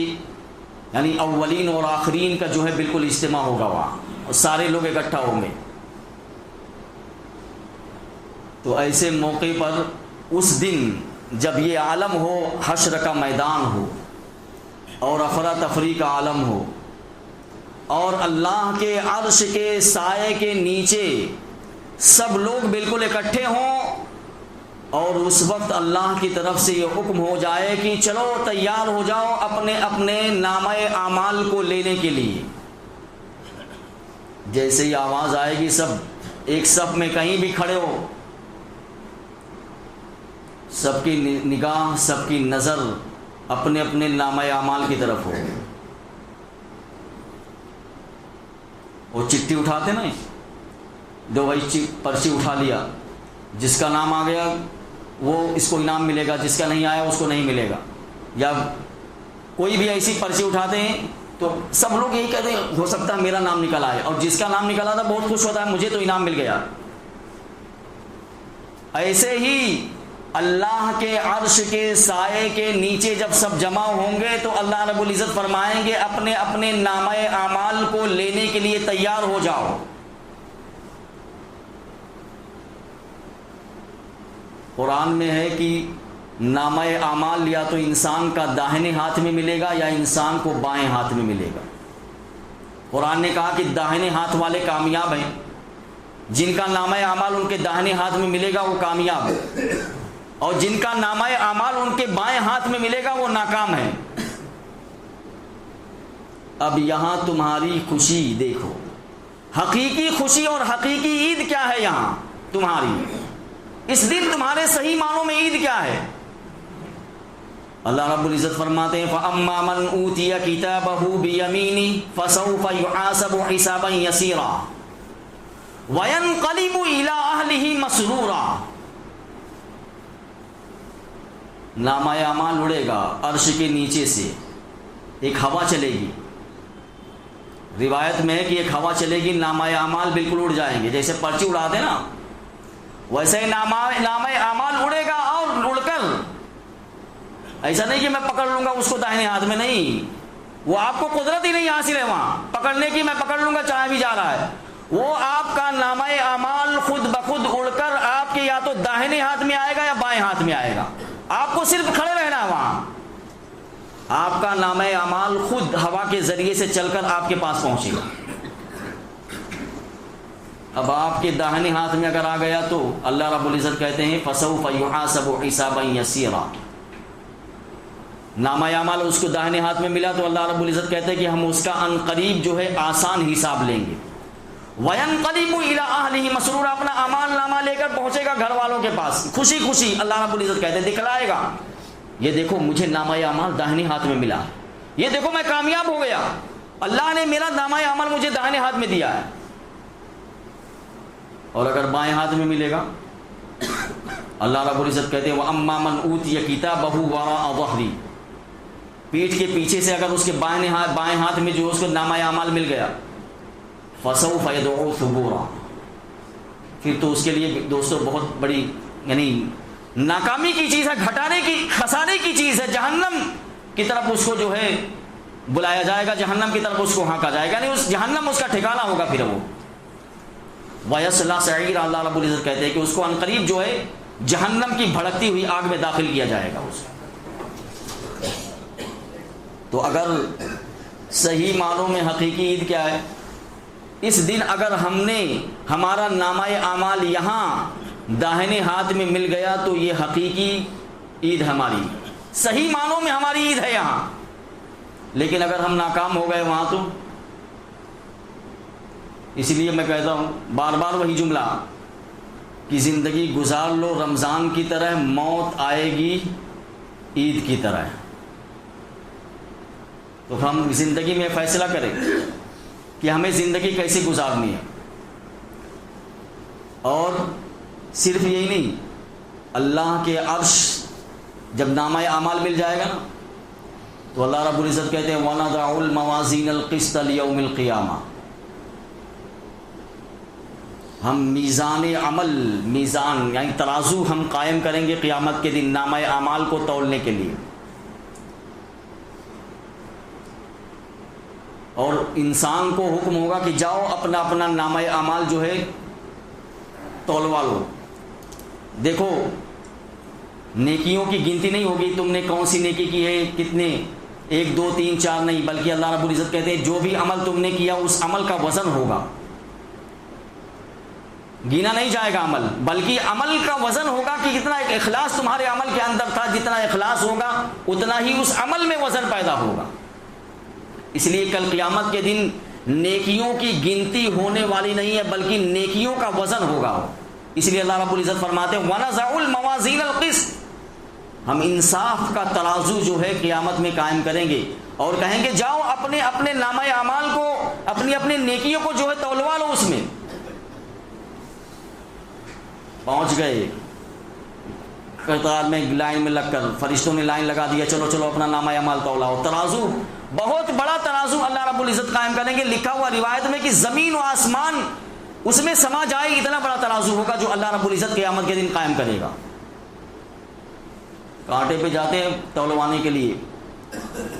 یعنی اولین اور آخرین کا جو ہے بالکل اجتماع ہوگا وہاں اور سارے لوگ اکٹھا ہوں گے. تو ایسے موقع پر اس دن جب یہ عالم ہو، حشر کا میدان ہو اور افراتفری کا عالم ہو اور اللہ کے عرش کے سائے کے نیچے سب لوگ بالکل اکٹھے ہوں اور اس وقت اللہ کی طرف سے یہ حکم ہو جائے کہ چلو تیار ہو جاؤ اپنے اپنے نامہ اعمال کو لینے کے لیے. جیسے ہی آواز آئے گی سب ایک صف میں کہیں بھی کھڑے ہو، سب کی نگاہ، سب کی نظر اپنے اپنے نامہ اعمال کی طرف ہو. وہ چٹھی اٹھاتے نا، دو بھائی پرچی اٹھا لیا، جس کا نام آ گیا وہ اس کو انعام ملے گا، جس کا نہیں آیا اس کو نہیں ملے گا. یا کوئی بھی ایسی پرچی اٹھاتے ہیں تو سب لوگ یہی کہتے ہیں ہو سکتا ہے میرا نام نکل آئے، اور جس کا نام نکلا تھا بہت خوش ہوتا ہے مجھے تو انعام مل گیا. ایسے ہی اللہ کے عرش کے سائے کے نیچے جب سب جمع ہوں گے تو اللہ رب العزت فرمائیں گے اپنے اپنے نامہ اعمال کو لینے کے لیے تیار ہو جاؤ. قرآن میں ہے کہ نامہ اعمال یا تو انسان کا داہنے ہاتھ میں ملے گا یا انسان کو بائیں ہاتھ میں ملے گا. قرآن نے کہا کہ داہنے ہاتھ والے کامیاب ہیں، جن کا نامہ اعمال ان کے داہنے ہاتھ میں ملے گا وہ کامیاب ہے، اور جن کا نامہ اعمال ان کے بائیں ہاتھ میں ملے گا وہ ناکام ہے. اب یہاں تمہاری خوشی دیکھو، حقیقی خوشی اور حقیقی عید کیا ہے یہاں تمہاری. اس دن تمہارے صحیح معنوں میں عید کیا ہے. اللہ رب العزت فرماتے ہیں فَأَمَّا مَنْ أُوتِيَ كِتَابَهُ بِيَمِينِهِ فَسَوْفَ يُحَاسَبُ حِسَابًا يَسِيرًا وَيَنْقَلِبُ إِلَىٰ أَهْلِهِ مَسْرُورًا. نامہ اعمال اڑے گا عرش کے نیچے سے، ایک ہوا چلے گی. روایت میں ہے کہ ایک ہوا چلے گی، نامہ اعمال بالکل اڑ جائیں گے. جیسے پرچی اڑاتے نا ویسے ہی نامہ اعمال اڑے گا، اور اڑ کر ایسا نہیں کہ میں پکڑ لوں گا اس کو داہنے ہاتھ میں، نہیں، وہ آپ کو قدرت ہی نہیں حاصل ہے وہاں پکڑنے کی، میں پکڑ لوں گا چاہے بھی جا رہا ہے. وہ آپ کا نامہ اعمال خود بخود اڑ کر آپ کے یا تو داہنے ہاتھ میں آئے گا یا بائیں ہاتھ میں آئے گا. آپ کو صرف کھڑے رہنا ہے وہاں، آپ کا نامہ اعمال خود ہوا کے ذریعے سے چل کر آپ کے پاس پہنچے گا. اب آپ کے داہنے ہاتھ میں اگر آ گیا تو اللہ رب العزت کہتے ہیں فَسَوْفَ يُحَاسَبُ حِسَابًا يَسِيرًا. نامہ اعمال اس کو داہنے ہاتھ میں ملا تو اللہ رب العزت کہتے ہیں کہ ہم اس کا ان قریب جو ہے آسان حساب لیں گے. وَيَنْقَلِبُ إِلَىٰ أَهْلِهِ مَسْرُورًا. اپنا اعمال نامہ لے کر پہنچے گا گھر والوں کے پاس خوشی خوشی. اللہ رب العزت کہتے ہیں دکھلائے گا یہ دیکھو مجھے نامہ اعمال داہنے ہاتھ میں ملا، یہ دیکھو میں کامیاب ہو گیا، اللہ نے میرا نامہ اعمال مجھے داہنے ہاتھ میں دیا ہے. اور اگر بائیں ہاتھ میں ملے گا اللہ رب العزت کہتے ہیں وَأَمَّا مَنْ أُوتِيَ كِتَابَهُ وَرَاءَ ظَهْرِهِ. پیٹھ کے پیچھے سے اگر اس کے بائیں ہاتھ میں جو اس کو نامہ اعمال مل گیا فسوف يدعو ثبورا، پھر تو اس کے لیے دوستو بہت بڑی یعنی ناکامی کی چیز ہے، گھٹانے کی خسارے کی چیز ہے، جہنم کی طرف اس کو جو ہے بلایا جائے گا، جہنم کی طرف اس کو ہانکا جائے گا، یعنی اس جہنم اس کا ٹھکانہ ہوگا پھر وہ وَيَصْلَىٰ سَعِيرًا، اللہ رب العزت کہتے ہیں کہ اس کو عنقریب جو ہے جہنم کی بھڑکتی ہوئی آگ میں داخل کیا جائے گا اس کو۔ تو اگر صحیح معنوں میں حقیقی عید کیا ہے؟ اس دن اگر ہم نے ہمارا نامہ اعمال یہاں داہنے ہاتھ میں مل گیا تو یہ حقیقی عید ہماری، صحیح معنوں میں ہماری عید ہے یہاں، لیکن اگر ہم ناکام ہو گئے وہاں تو اس لیے میں کہتا ہوں بار بار وہی جملہ کہ زندگی گزار لو رمضان کی طرح، موت آئے گی عید کی طرح۔ تو ہم زندگی میں فیصلہ کریں کہ ہمیں زندگی کیسے گزارنی ہے، اور صرف یہی نہیں، اللہ کے عرش جب نامہ اعمال مل جائے گا نا تو اللہ رب العزت کہتے ہیں وَنَضَعُ الْمَوَازِينَ الْقِسْطَ لِيَوْمِ الْقِيَامَةِ، ہم میزان عمل، میزان یعنی ترازو ہم قائم کریں گے قیامت کے دن نامہ اعمال کو تولنے کے لیے، اور انسان کو حکم ہوگا کہ جاؤ اپنا اپنا نامہ اعمال جو ہے تولوا لو۔ دیکھو نیکیوں کی گنتی نہیں ہوگی تم نے کون سی نیکی کی ہے، کتنے، 1 2 3 4 نہیں، بلکہ اللہ رب العزت کہتے ہیں جو بھی عمل تم نے کیا اس عمل کا وزن ہوگا، گینا نہیں جائے گا عمل، بلکہ عمل کا وزن ہوگا کہ کتنا ایک اخلاص تمہارے عمل کے اندر تھا، جتنا اخلاص ہوگا اتنا ہی اس عمل میں وزن پیدا ہوگا۔ اس لیے کل قیامت کے دن نیکیوں کی گنتی ہونے والی نہیں ہے بلکہ نیکیوں کا وزن ہوگا، اس لیے اللہ رب العزت فرماتے ہیں وَنَضَعُ الْمَوَازِينَ الْقِسْطَ، ہم انصاف کا ترازو جو ہے قیامت میں قائم کریں گے اور کہیں گے جاؤ اپنے اپنے نامہ اعمال کو، اپنی اپنی نیکیوں کو جو ہے تولوا لو، اس میں پہنچ گئے قطار میں لائن میں لگ کر، فرشتوں نے لائن لگا دیا، چلو چلو اپنا نامہ اعمال تولاؤ، ترازو بہت بڑا ترازو اللہ رب العزت قائم کریں گے، لکھا ہوا روایت میں کہ زمین و آسمان اس میں سما جائے، اتنا بڑا ترازو ہوگا جو اللہ رب العزت قیامت کے دن قائم کرے گا۔ کانٹے پہ جاتے ہیں تولوانے کے لیے،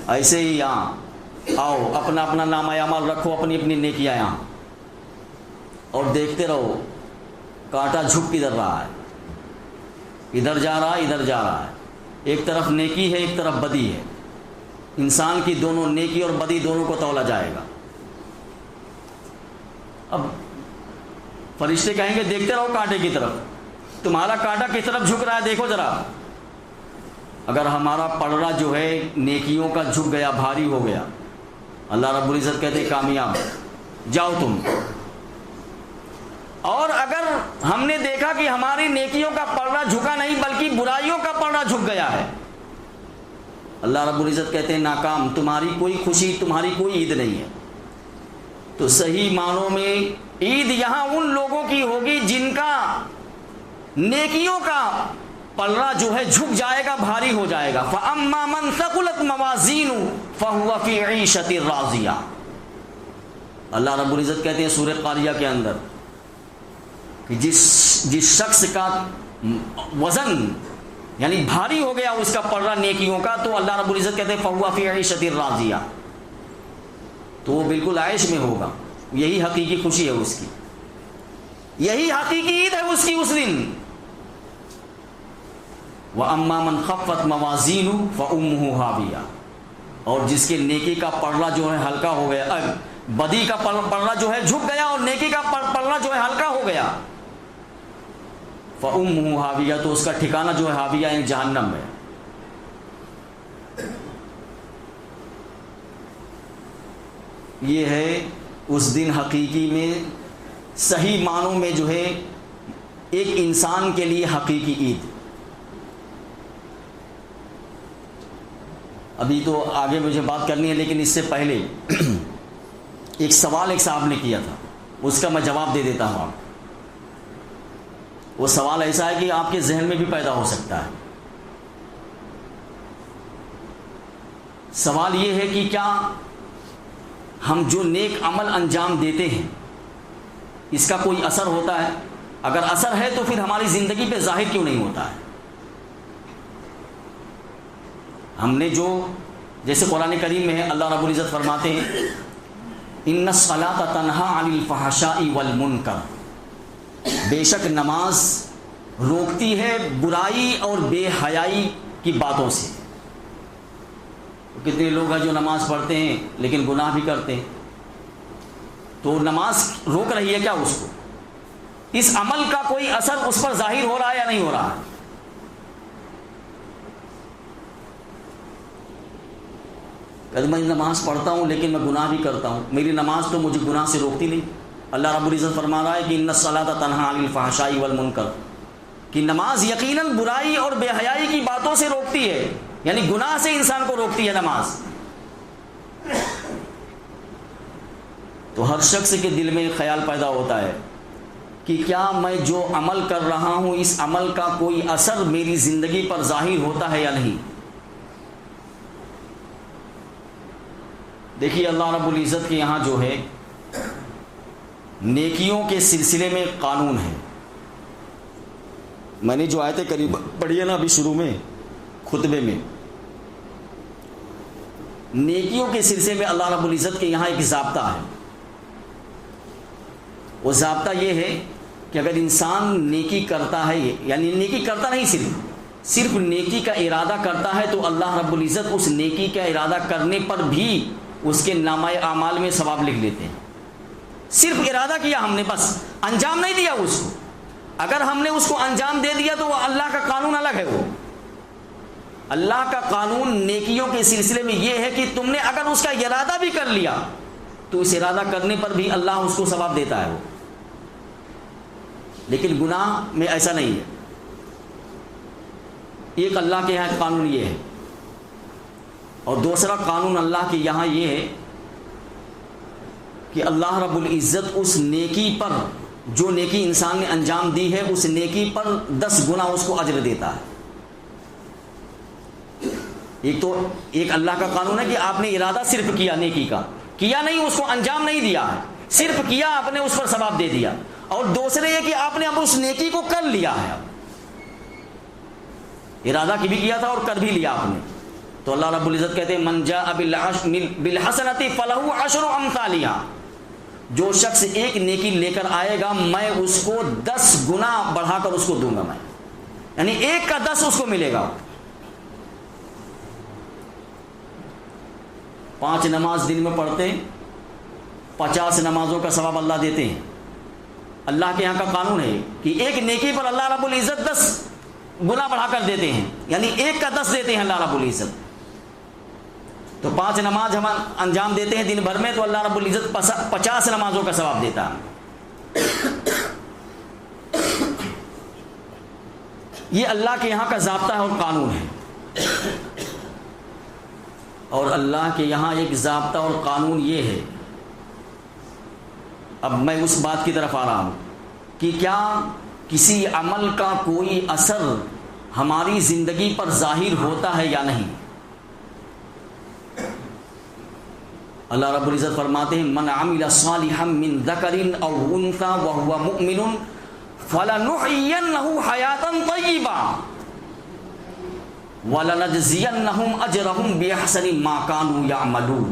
ایسے ہی یہاں آؤ اپنا اپنا نامہ اعمال رکھو، اپنی اپنی نیکیاں یہاں، اور دیکھتے رہو کانٹا جھک کدھر رہا ہے، ادھر جا رہا ہے ادھر جا رہا ہے، ایک طرف نیکی ہے ایک طرف بدی ہے، انسان کی دونوں نیکی اور بدی دونوں کو تولا جائے گا۔ اب فرشتے کہیں گے دیکھتے رہو کانٹے کی طرف، تمہارا کانٹا کس طرف جھک رہا ہے دیکھو ذرا، اگر ہمارا پلڑا جو ہے نیکیوں کا جھک گیا، بھاری ہو گیا، اللہ رب العزت کہتے ہیں کامیاب، جاؤ تم۔ اور اگر ہم نے دیکھا کہ ہماری نیکیوں کا پلڑا جھکا نہیں بلکہ برائیوں کا پلڑا جھک گیا ہے، اللہ رب العزت کہتے ہیں ناکام، تمہاری کوئی خوشی، تمہاری کوئی عید نہیں ہے۔ تو صحیح معنوں میں عید یہاں ان لوگوں کی ہوگی جن کا نیکیوں کا پلڑا جو ہے جھک جائے گا، بھاری ہو جائے گا۔ فَأَمَّا مَنْ ثَقُلَتْ مَوَازِينُهُ فَهُوَ فِي عِيشَةٍ رَاضِيَةٍ، اللہ رب العزت کہتے ہیں سورہ قاریہ کے اندر کہ جس شخص کا وزن یعنی بھاری ہو گیا اس کا پلڑا نیکیوں کا، تو اللہ رب العزت کہتے ہیں فَهُوَ فِي عِيشَةٍ رَاضِيَةٍ، تو وہ بالکل عیش میں ہوگا، یہی حقیقی خوشی ہے اس کی، یہی حقیقی عید ہے اس کی اس دن۔ وَأَمَّا مَنْ خَفَّتْ مَوَازِينُهُ فَأُمُّهُ هَاوِيَةٌ، اور جس کے نیکی کا پلڑا جو ہے ہلکا ہو گیا، بدی کا پلڑا جو ہے جھک گیا اور نیکی کا پلڑا جو ہے ہلکا ہو گیا، فَأُمُّهُ هَاوِيَةٌ، تو اس کا ٹھکانہ جو ہے ہاویہ یعنی جہنم ہے۔ یہ ہے اس دن حقیقی میں صحیح معنوں میں جو ہے ایک انسان کے لیے حقیقی عید۔ ابھی تو آگے مجھے بات کرنی ہے لیکن اس سے پہلے ایک سوال ایک صاحب نے کیا تھا، اس کا میں جواب دے دیتا ہوں۔ وہ سوال ایسا ہے کہ آپ کے ذہن میں بھی پیدا ہو سکتا ہے۔ سوال یہ ہے کہ کیا ہم جو نیک عمل انجام دیتے ہیں اس کا کوئی اثر ہوتا ہے؟ اگر اثر ہے تو پھر ہماری زندگی پہ ظاہر کیوں نہیں ہوتا ہے؟ ہم نے جو جیسے قرآن کریم میں ہے اللہ رب العزت فرماتے ہیں ان الصلاۃ تنہا عن الفحشاء والمنکر، بے شک نماز روکتی ہے برائی اور بے حیائی کی باتوں سے۔ کتنے لوگ ہیں جو نماز پڑھتے ہیں لیکن گناہ بھی کرتے ہیں، تو نماز روک رہی ہے کیا اس کو؟ اس عمل کا کوئی اثر اس پر ظاہر ہو رہا ہے یا نہیں ہو رہا ہے؟ کہ میں نماز پڑھتا ہوں لیکن میں گناہ بھی کرتا ہوں، میری نماز تو مجھے گناہ سے روکتی نہیں۔ اللہ رب العزت فرما رہا ہے کہ ان الصلاۃ تنہا عن الفحشاء والمنکر، کہ نماز یقیناً برائی اور بے حیائی کی باتوں سے روکتی ہے، یعنی گناہ سے انسان کو روکتی ہے نماز۔ تو ہر شخص کے دل میں خیال پیدا ہوتا ہے کہ کیا میں جو عمل کر رہا ہوں اس عمل کا کوئی اثر میری زندگی پر ظاہر ہوتا ہے یا نہیں؟ دیکھیے اللہ رب العزت کے یہاں جو ہے نیکیوں کے سلسلے میں قانون ہے۔ میں نے جو آیت کریمہ پڑھی ہے نا ابھی شروع میں خطبے میں، نیکیوں کے سلسلے میں اللہ رب العزت کے یہاں ایک ضابطہ ہے۔ وہ ضابطہ یہ ہے کہ اگر انسان نیکی کرتا ہے، یعنی نیکی کرتا نہیں صرف نیکی کا ارادہ کرتا ہے، تو اللہ رب العزت اس نیکی کا ارادہ کرنے پر بھی اس کے نامہ اعمال میں ثواب لکھ لیتے ہیں۔ صرف ارادہ کیا ہم نے، بس انجام نہیں دیا اس کو۔ اگر ہم نے اس کو انجام دے دیا تو وہ اللہ کا قانون الگ ہے۔ وہ اللہ کا قانون نیکیوں کے سلسلے میں یہ ہے کہ تم نے اگر اس کا ارادہ بھی کر لیا تو اس ارادہ کرنے پر بھی اللہ اس کو ثواب دیتا ہے وہ، لیکن گناہ میں ایسا نہیں ہے۔ ایک اللہ کے یہاں قانون یہ ہے، اور دوسرا قانون اللہ کے یہاں یہ ہے کہ اللہ رب العزت اس نیکی پر، جو نیکی انسان نے انجام دی ہے اس نیکی پر 10 گنا اس کو اجر دیتا ہے۔ ایک اللہ کا قانون ہے کہ آپ نے ارادہ صرف کیا نیکی کا، کیا نہیں اس کو انجام نہیں دیا ہے، صرف کیا آپ نے اس پر ثواب دے دیا۔ اور دوسرے یہ کہ آپ نے اب اس نیکی کو کر لیا ہے، ارادہ کی بھی کیا تھا اور کر بھی لیا آپ نے، تو اللہ رب العزت کہتے ہیں من جاء بالحسنۃ فلہ عشر امثالھا، جو شخص ایک نیکی لے کر آئے گا میں اس کو 10 گنا بڑھا کر اس کو دوں گا، میں یعنی 1 کا 10 اس کو ملے گا۔ 5 نماز دن میں پڑھتے ہیں 50 نمازوں کا ثواب اللہ دیتے ہیں۔ اللہ کے یہاں کا قانون ہے کہ ایک نیکی پر اللہ رب العزت 10 گنا بڑھا کر دیتے ہیں، یعنی 1 کا 10 دیتے ہیں اللہ رب العزت۔ تو 5 نماز ہم انجام دیتے ہیں دن بھر میں تو اللہ رب العزت 50 نمازوں کا ثواب دیتا ہے۔ یہ اللہ کے یہاں کا ضابطہ ہے اور قانون ہے۔ اور اللہ کے یہاں ایک ضابطہ اور قانون یہ ہے، اب میں اس بات کی طرف آ رہا ہوں کہ کیا کسی عمل کا کوئی اثر ہماری زندگی پر ظاہر ہوتا ہے یا نہیں؟ اللہ رب العزت فرماتے ہیں من عمل صالحا من ذکر او انثى وهو مؤمن فلنحيينه حیاتا طیبا وَلَنَجْزِيَنَّهُمْ أَجْرَهُمْ بِأَحْسَنِ مَا كَانُوا يَعْمَلُونَ۔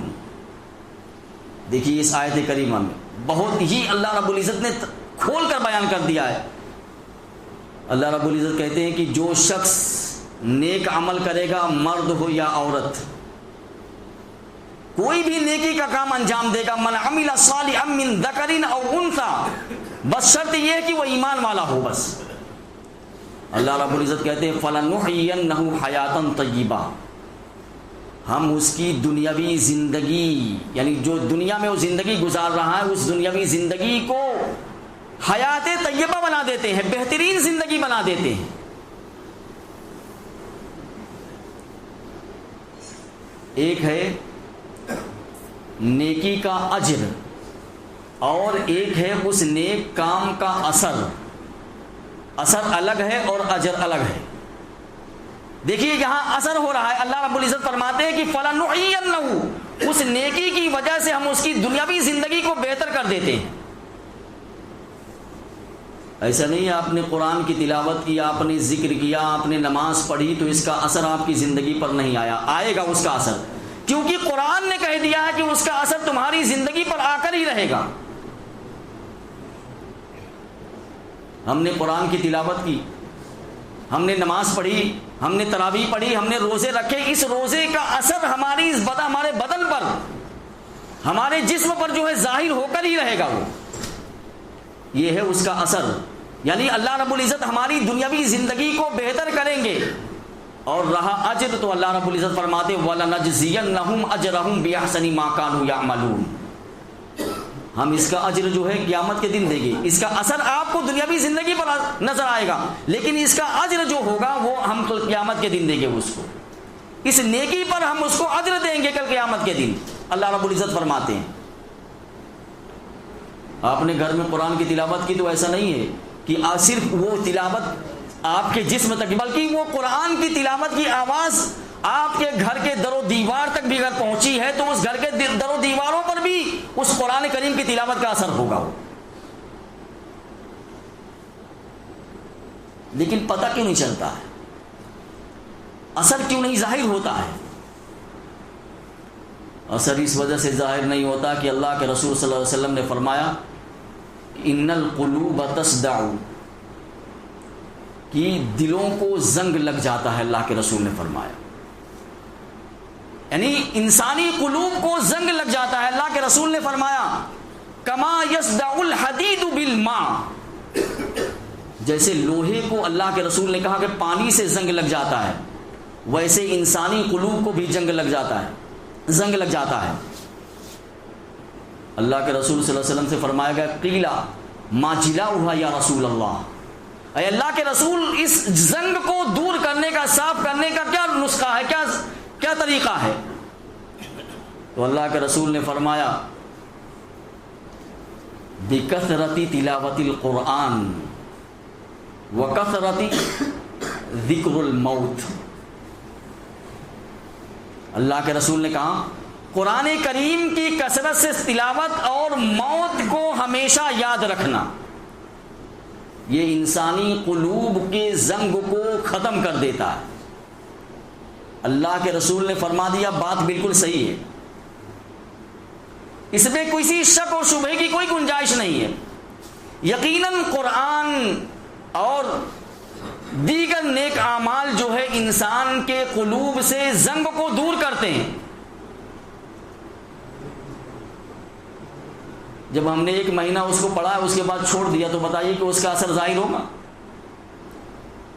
دیکھیے اس آیت کریمہ میں بہت ہی اللہ رب العزت نے کھول کر بیان کر دیا ہے۔ اللہ رب العزت کہتے ہیں کہ جو شخص نیک عمل کرے گا، مرد ہو یا عورت، کوئی بھی نیکی کا کام انجام دے گا، من عمل صالحا من ذکر او انثى، بس شرط یہ ہے کہ وہ ایمان والا ہو۔ بس اللہ رب العزت کہتے ہیں فَلَنُحْيِيَنَّهُ حَيَاةً طَيِّبَةً، ہم اس کی دنیاوی زندگی، یعنی جو دنیا میں وہ زندگی گزار رہا ہے اس دنیاوی زندگی کو حیات طیبہ بنا دیتے ہیں، بہترین زندگی بنا دیتے ہیں۔ ایک ہے نیکی کا اجر اور ایک ہے اس نیک کام کا اثر۔ اثر الگ ہے اور اجر الگ ہے۔ دیکھیے یہاں اثر ہو رہا ہے، اللہ رب العزت فرماتے ہیں کہ فَلَنُحْيِيَنَّهُ، اس نیکی کی وجہ سے ہم اس کی دنیاوی زندگی کو بہتر کر دیتے ہیں۔ ایسا نہیں ہے آپ نے قرآن کی تلاوت کی، آپ نے ذکر کیا، آپ نے نماز پڑھی تو اس کا اثر آپ کی زندگی پر نہیں آیا، آئے گا اس کا اثر، کیونکہ قرآن نے کہہ دیا ہے کہ اس کا اثر تمہاری زندگی پر آ کر ہی رہے گا۔ ہم نے قرآن کی تلاوت کی، ہم نے نماز پڑھی، ہم نے تراویح پڑھی، ہم نے روزے رکھے، اس روزے کا اثر ہمارے بدن پر، ہمارے جسم پر جو ہے ظاہر ہو کر ہی رہے گا، وہ یہ ہے اس کا اثر۔ یعنی اللہ رب العزت ہماری دنیاوی زندگی کو بہتر کریں گے، اور رہا اجر تو اللہ رب العزت فرماتے وَلَنَجْزِيَنَّهُمْ أَجْرَهُمْ بِأَحْسَنِ مَا كَانُوا يَعْمَلُونَ، ہم اس کا اجر جو ہے قیامت کے دن دیں گے۔ اس کا اثر آپ کو دنیاوی زندگی پر نظر آئے گا، لیکن اس کا اجر جو ہوگا وہ ہم کل قیامت کے دن دیں گے، اس کو، اس نیکی پر ہم اس کو اجر دیں گے کل قیامت کے دن، اللہ رب العزت فرماتے ہیں۔ آپ نے گھر میں قرآن کی تلاوت کی تو ایسا نہیں ہے کہ صرف وہ تلاوت آپ کے جسم تک، بلکہ وہ قرآن کی تلاوت کی آواز آپ کے گھر کے در و دیوار تک بھی اگر پہنچی ہے تو اس گھر کے در و دیواروں پر بھی اس قرآن کریم کی تلاوت کا اثر ہوگا۔ لیکن پتہ کیوں نہیں چلتا ہے، اثر کیوں نہیں ظاہر ہوتا ہے؟ اثر اس وجہ سے ظاہر نہیں ہوتا کہ اللہ کے رسول صلی اللہ علیہ وسلم نے فرمایا ان القلوب تصدع، کہ دلوں کو زنگ لگ جاتا ہے، اللہ کے رسول نے فرمایا، یعنی انسانی قلوب کو زنگ لگ جاتا ہے۔ اللہ کے رسول نے فرمایا کما یصدع الحدید بالماء، جیسے لوہے کو اللہ کے رسول نے کہا کہ پانی سے زنگ لگ جاتا ہے، ویسے انسانی قلوب کو بھی زنگ لگ جاتا ہے۔ اللہ کے رسول صلی اللہ علیہ وسلم سے فرمایا گیا قیل ما جلاؤھا یا رسول اللہ، اے اللہ کے رسول اس زنگ کو دور کرنے کا، صاف کرنے کا کیا نسخہ ہے، کیا طریقہ ہے؟ تو اللہ کے رسول نے فرمایا بکثرت تلاوت القرآن وکثرت ذکر الموت۔ اللہ کے رسول نے کہا قرآن کریم کی کثرت سے تلاوت اور موت کو ہمیشہ یاد رکھنا، یہ انسانی قلوب کے زنگ کو ختم کر دیتا ہے۔ اللہ کے رسول نے فرما دیا، بات بالکل صحیح ہے، اس میں کسی شک و شبہے کی کوئی گنجائش نہیں ہے۔ یقیناً قرآن اور دیگر نیک اعمال جو ہے انسان کے قلوب سے زنگ کو دور کرتے ہیں۔ جب ہم نے 1 مہینہ اس کو پڑھا اس کے بعد چھوڑ دیا تو بتائیے کہ اس کا اثر ظاہر ہوگا؟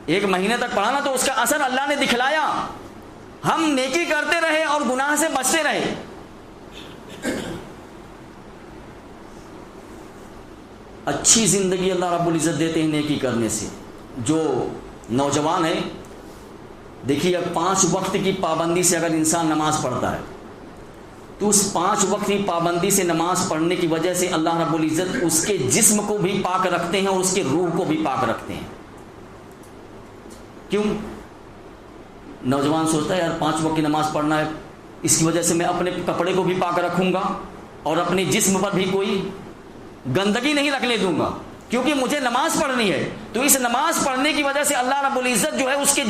1 مہینے تک پڑھا نا تو اس کا اثر اللہ نے دکھلایا، ہم نیکی کرتے رہے اور گناہ سے بچتے رہے۔ اچھی زندگی اللہ رب العزت دیتے ہیں نیکی کرنے سے۔ جو نوجوان ہے دیکھیے، اب 5 وقت کی پابندی سے اگر انسان نماز پڑھتا ہے تو اس 5 وقت کی پابندی سے نماز پڑھنے کی وجہ سے اللہ رب العزت اس کے جسم کو بھی پاک رکھتے ہیں اور اس کے روح کو بھی پاک رکھتے ہیں۔ کیوں؟ نوجوان سوچتا ہے یار 5 وقت کی نماز پڑھنا ہے، اس کی وجہ سے میں اپنے کپڑے کو بھی پاک رکھوں گا اور اپنے جسم پر بھی کوئی گندگی نہیں رکھنے دوں گا، کیونکہ مجھے نماز پڑھنی ہے۔ تو اس نماز پڑھنے کی وجہ سے اللہ رب العزت جو ہے اس کے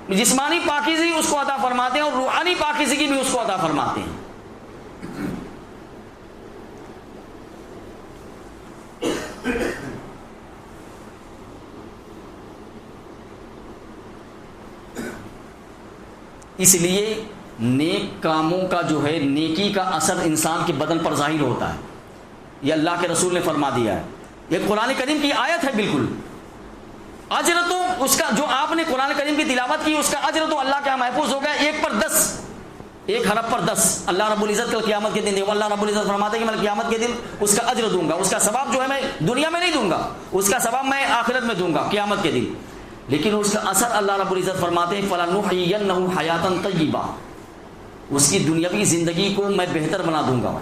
جسمانی پاکیزگی اس کو عطا فرماتے ہیں اور روحانی پاکیزگی بھی اس کو عطا فرماتے ہیں۔ اس لیے نیک کاموں کا جو ہے نیکی کا اثر انسان کے بدن پر ظاہر ہوتا ہے، یہ اللہ کے رسول نے فرما دیا ہے، یہ قرآن کریم کی آیت ہے بالکل۔ اجر تو اس کا، جو آپ نے قرآن کریم کی تلاوت کی اس کا اجر تو اللہ کے یہاں محفوظ ہو گیا، 1 پر 10، 1 حرف پر 10 اللہ رب العزت کل قیامت کے دن دے گا۔ اللہ رب العزت فرماتے ہیں کہ میں قیامت کے دن اس کا اجر دوں گا، اس کا ثواب جو ہے میں دنیا میں نہیں دوں گا، اس کا ثواب میں آخرت میں دوں گا قیامت کے دن۔ لیکن اس کا اثر اللہ رب العزت فرماتے ہیں فَلَنُحْيِيَنَّهُ حَيَاةً طَيِّبَةً، اس کی دنیاوی زندگی کو میں بہتر بنا دوں گا۔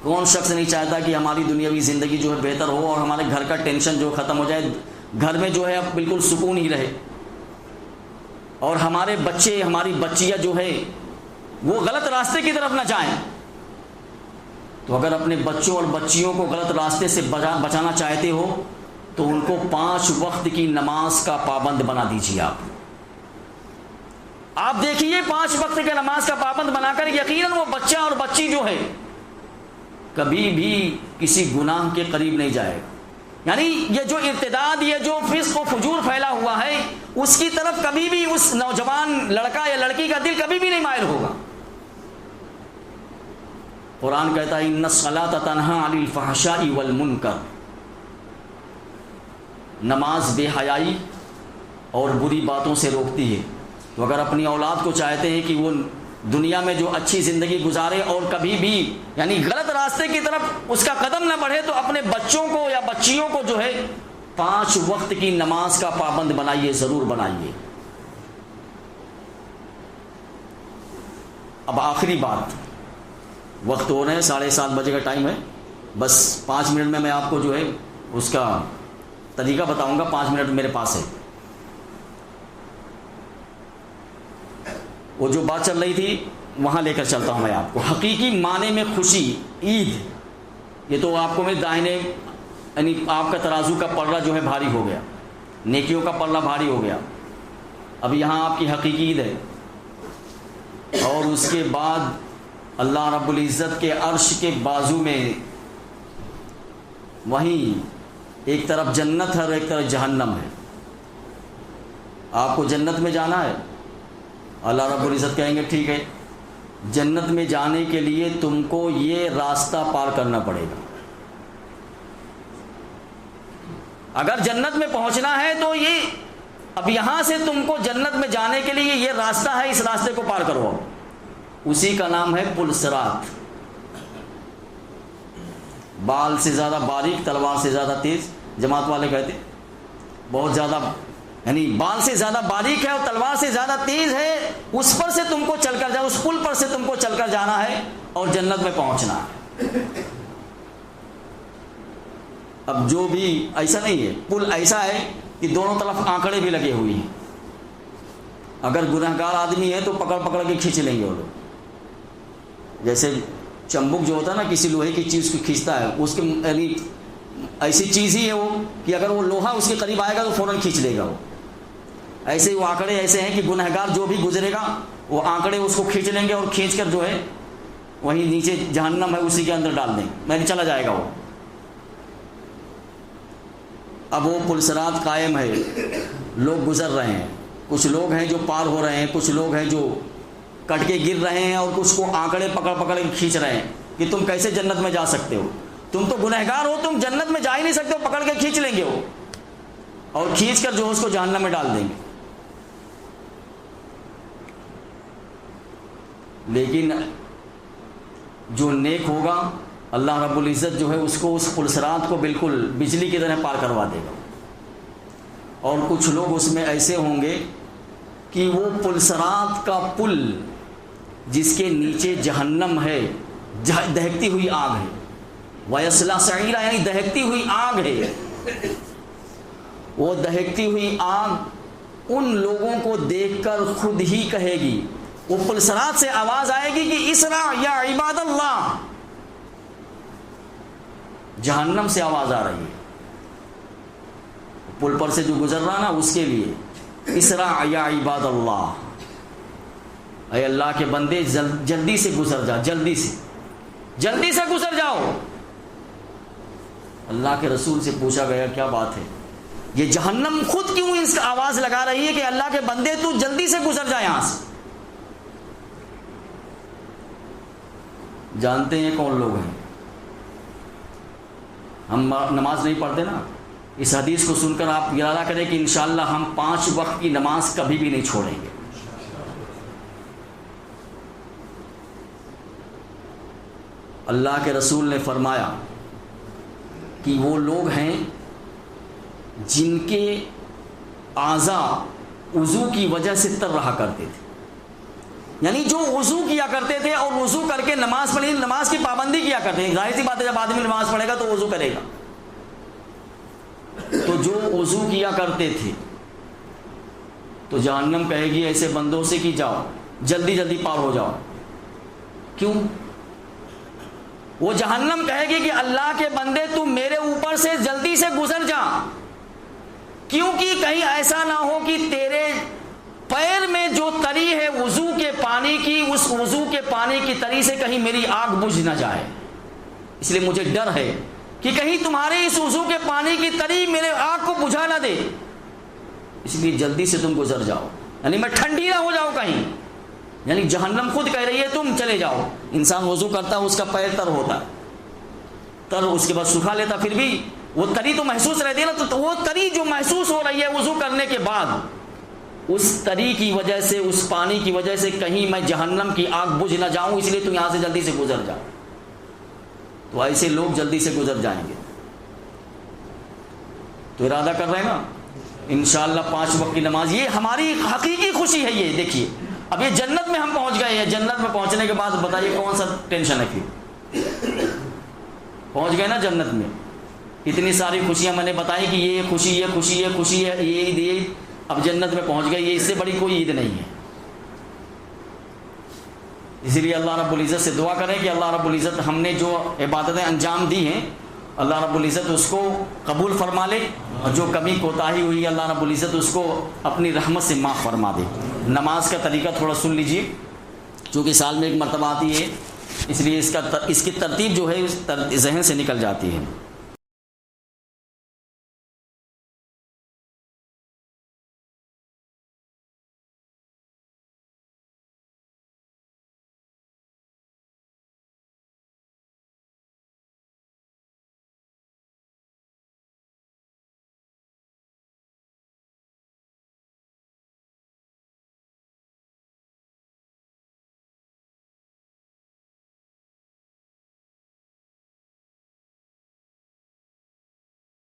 کون شخص نہیں چاہتا کہ ہماری دنیاوی زندگی جو ہے بہتر ہو اور ہمارے گھر کا ٹینشن جو ختم ہو جائے، گھر میں جو ہے اب بالکل سکون ہی رہے، اور ہمارے بچے ہماری بچیاں جو ہے وہ غلط راستے کی طرف نہ جائیں۔ تو اگر اپنے بچوں اور بچیوں کو غلط راستے سے بچانا چاہتے ہو تو ان کو 5 وقت کی نماز کا پابند بنا دیجیے. آپ دیکھیے 5 وقت کی نماز کا پابند بنا کر یقیناً وہ بچہ اور بچی جو ہے کبھی بھی کسی گناہ کے قریب نہیں جائے گا. یعنی یہ جو ارتداد، یہ جو فسق و فجور پھیلا ہوا ہے، اس کی طرف کبھی بھی اس نوجوان لڑکا یا لڑکی کا دل کبھی بھی نہیں مائل ہوگا. قرآن کہتا ہے ان الصلاۃ تنہی عن الفحشاء والمنکر، نماز بے حیائی اور بری باتوں سے روکتی ہے. تو اگر اپنی اولاد کو چاہتے ہیں کہ وہ دنیا میں جو اچھی زندگی گزارے اور کبھی بھی یعنی غلط راستے کی طرف اس کا قدم نہ بڑھے، تو اپنے بچوں کو یا بچیوں کو جو ہے 5 وقت کی نماز کا پابند بنائیے، ضرور بنائیے. اب آخری بات، وقت ہو رہے ہیں 7:30 بجے کا ٹائم ہے، بس 5 منٹ میں آپ کو جو ہے اس کا طریقہ بتاؤں گا. 5 منٹ میرے پاس ہے. وہ جو بات چل رہی تھی وہاں لے کر چلتا ہوں میں آپ کو. حقیقی معنی میں خوشی، عید، یہ تو آپ کو میں داہنے یعنی آپ کا ترازو کا پلڑا جو ہے بھاری ہو گیا، نیکیوں کا پلڑا بھاری ہو گیا. اب یہاں آپ کی حقیقی عید ہے، اور اس کے بعد اللہ رب العزت کے عرش کے بازو میں وہیں ایک طرف جنت ہے اور ایک طرف جہنم ہے. آپ کو جنت میں جانا ہے، اللہ رب العزت کہیں گے ٹھیک ہے، جنت میں جانے کے لیے تم کو یہ راستہ پار کرنا پڑے گا. اگر جنت میں پہنچنا ہے تو یہ اب یہاں سے تم کو جنت میں جانے کے لیے یہ راستہ ہے، اس راستے کو پار کرو. اسی کا نام ہے پل صراط. بال سے زیادہ باریک، تلوار سے زیادہ تیز، جماعت والے کہتے ہیں بہت زیادہ، یعنی بال سے زیادہ باریک ہے اور تلوار سے زیادہ تیز ہے. اس پر سے تم کو چل کر اس پل پر سے تم کو چل کر جانا ہے اور جنت میں پہنچنا ہے. اب جو بھی ایسا نہیں ہے، پل ایسا ہے کہ دونوں طرف آنکڑے بھی لگے ہوئے ہیں. اگر گنہگار آدمی ہے تو پکڑ پکڑ کے کھینچ لیں گے وہ لوگ. جیسے چمبک جو ہوتا ہے نا، کسی لوہے کی چیز کو کھینچتا ہے، اس کے یعنی ایسی چیز ہی ہے وہ کہ اگر وہ لوہا اس کے قریب آئے گا تو فوراً کھینچ لے گا وہ. ایسے ہی وہ آنکڑے ایسے ہیں کہ گنہگار جو بھی گزرے گا وہ آنکڑے اس کو کھینچ لیں گے اور کھینچ کر جو ہے وہیں نیچے جہنم ہے اسی کے اندر ڈال دیں گے، میں نے چلا جائے گا وہ. اب وہ پل صراط قائم ہے، لوگ گزر رہے ہیں، کچھ لوگ ہیں جو پار ہو رہے ہیں، کچھ لوگ ہیں جو کٹ کے گر رہے ہیں اور کچھ کو آنکڑے پکڑ پکڑ کے کھینچ رہے ہیں کہ تم کیسے جنت میں جا سکتے ہو، تم تو گنہگار ہو، تم جنت میں جا ہی نہیں سکتے ہو. پکڑ کے کھینچ لیں گے وہ اور کھینچ کر جو اس کو جہنم میں ڈال دیں گے. لیکن جو نیک ہوگا اللہ رب العزت جو ہے اس کو اس پل صراط کو بالکل بجلی کی طرح پار کروا دے گا. اور کچھ لوگ اس میں ایسے ہوں گے کہ وہ پل صراط کا پل جس کے نیچے جہنم ہے، دہکتی ہوئی آگ ہے، وَيَصْلَىٰ سَعِيرًا یعنی دہکتی ہوئی آگ ہے. وہ دہکتی ہوئی آگ ان لوگوں کو دیکھ کر خود ہی کہے گی، وہ پل صراط سے آواز آئے گی کہ اسرع یا عباد اللہ. جہنم سے آواز آ رہی ہے، پل پر سے جو گزر رہا نا اس کے لیے، اسرع یا عباد اللہ، اے اللہ کے بندے جلدی سے گزر جا، جلدی سے گزر جاؤ. اللہ کے رسول سے پوچھا گیا کیا بات ہے، یہ جہنم خود کیوں اس کا آواز لگا رہی ہے کہ اللہ کے بندے تو جلدی سے گزر جا یہاں سے. جانتے ہیں کون لوگ ہیں؟ ہم نماز نہیں پڑھتے نا، اس حدیث کو سن کر آپ ارادہ کریں کہ انشاءاللہ ہم 5 وقت کی نماز کبھی بھی نہیں چھوڑیں گے. اللہ کے رسول نے فرمایا کہ وہ لوگ ہیں جن کے اعضاء وضو کی وجہ سے تر رہا کرتے تھے، یعنی جو وضو کیا کرتے تھے اور وضو کر کے نماز پڑھی، نماز کی پابندی کیا کرتے ہیں. ظاہر سی بات ہے جب آدمی نماز پڑھے گا تو وضو کرے گا، تو جو وضو کیا کرتے تھے تو جہنم کہے گی ایسے بندوں سے کہ جاؤ جلدی جلدی پار ہو جاؤ. کیوں؟ وہ جہنم کہے گی کہ اللہ کے بندے تم میرے اوپر سے جلدی سے گزر جا، کیونکہ کہیں ایسا نہ ہو کہ تیرے پیر میں جو تری ہے وضو کے پانی کی، اس وضو کے پانی کی تری سے کہیں میری آگ بجھ نہ جائے، اس لیے مجھے ڈر ہے کہ کہیں تمہارے اس وضو کے پانی کی تری میرے آگ کو بجھا نہ دے، اس لیے جلدی سے تم گزر جاؤ، یعنی میں ٹھنڈی نہ ہو جاؤ کہیں، یعنی جہنم خود کہہ رہی ہے تم چلے جاؤ۔ انسان وضو کرتا ہے، اس کا پیر تر ہوتا ہے، تر اس کے بعد سکھا لیتا، پھر بھی وہ تری تو محسوس رہتی ہے نا، تو وہ تری جو محسوس ہو رہی ہے وضو کرنے کے بعد، اس تری کی وجہ سے، اس پانی کی وجہ سے کہیں میں جہنم کی آگ بجھ نہ جاؤں، اس لیے تم یہاں سے جلدی سے گزر جاؤ۔ تو ایسے لوگ جلدی سے گزر جائیں گے۔ تو ارادہ کر رہے ہیں نا انشاءاللہ 5 وقت کی نماز، یہ ہماری حقیقی خوشی ہے۔ یہ دیکھیے اب یہ جنت میں ہم پہنچ گئے ہیں، جنت میں پہنچنے کے بعد بتائیے کون سا ٹینشن ہے؟ پھر پہنچ گئے نا جنت میں، اتنی ساری خوشیاں میں نے بتائی کہ یہ خوشی، یہ خوشی، یہ خوشی ہے، یہ عید، یہ اب جنت میں پہنچ گئے، یہ اس سے بڑی کوئی عید نہیں ہے۔ اسی لیے اللہ رب العزت سے دعا کریں کہ اللہ رب العزت ہم نے جو عبادتیں انجام دی ہیں، اللہ رب العزت اس کو قبول فرما لے، اور جو کمی کوتاہی ہوئی ہے اللہ رب العزت اس کو اپنی رحمت سے معاف فرما دے۔ نماز کا طریقہ تھوڑا سن لیجئے، چونکہ سال میں ایک مرتبہ آتی ہے، اس لیے اس کی ترتیب جو ہے ذہن سے نکل جاتی ہے۔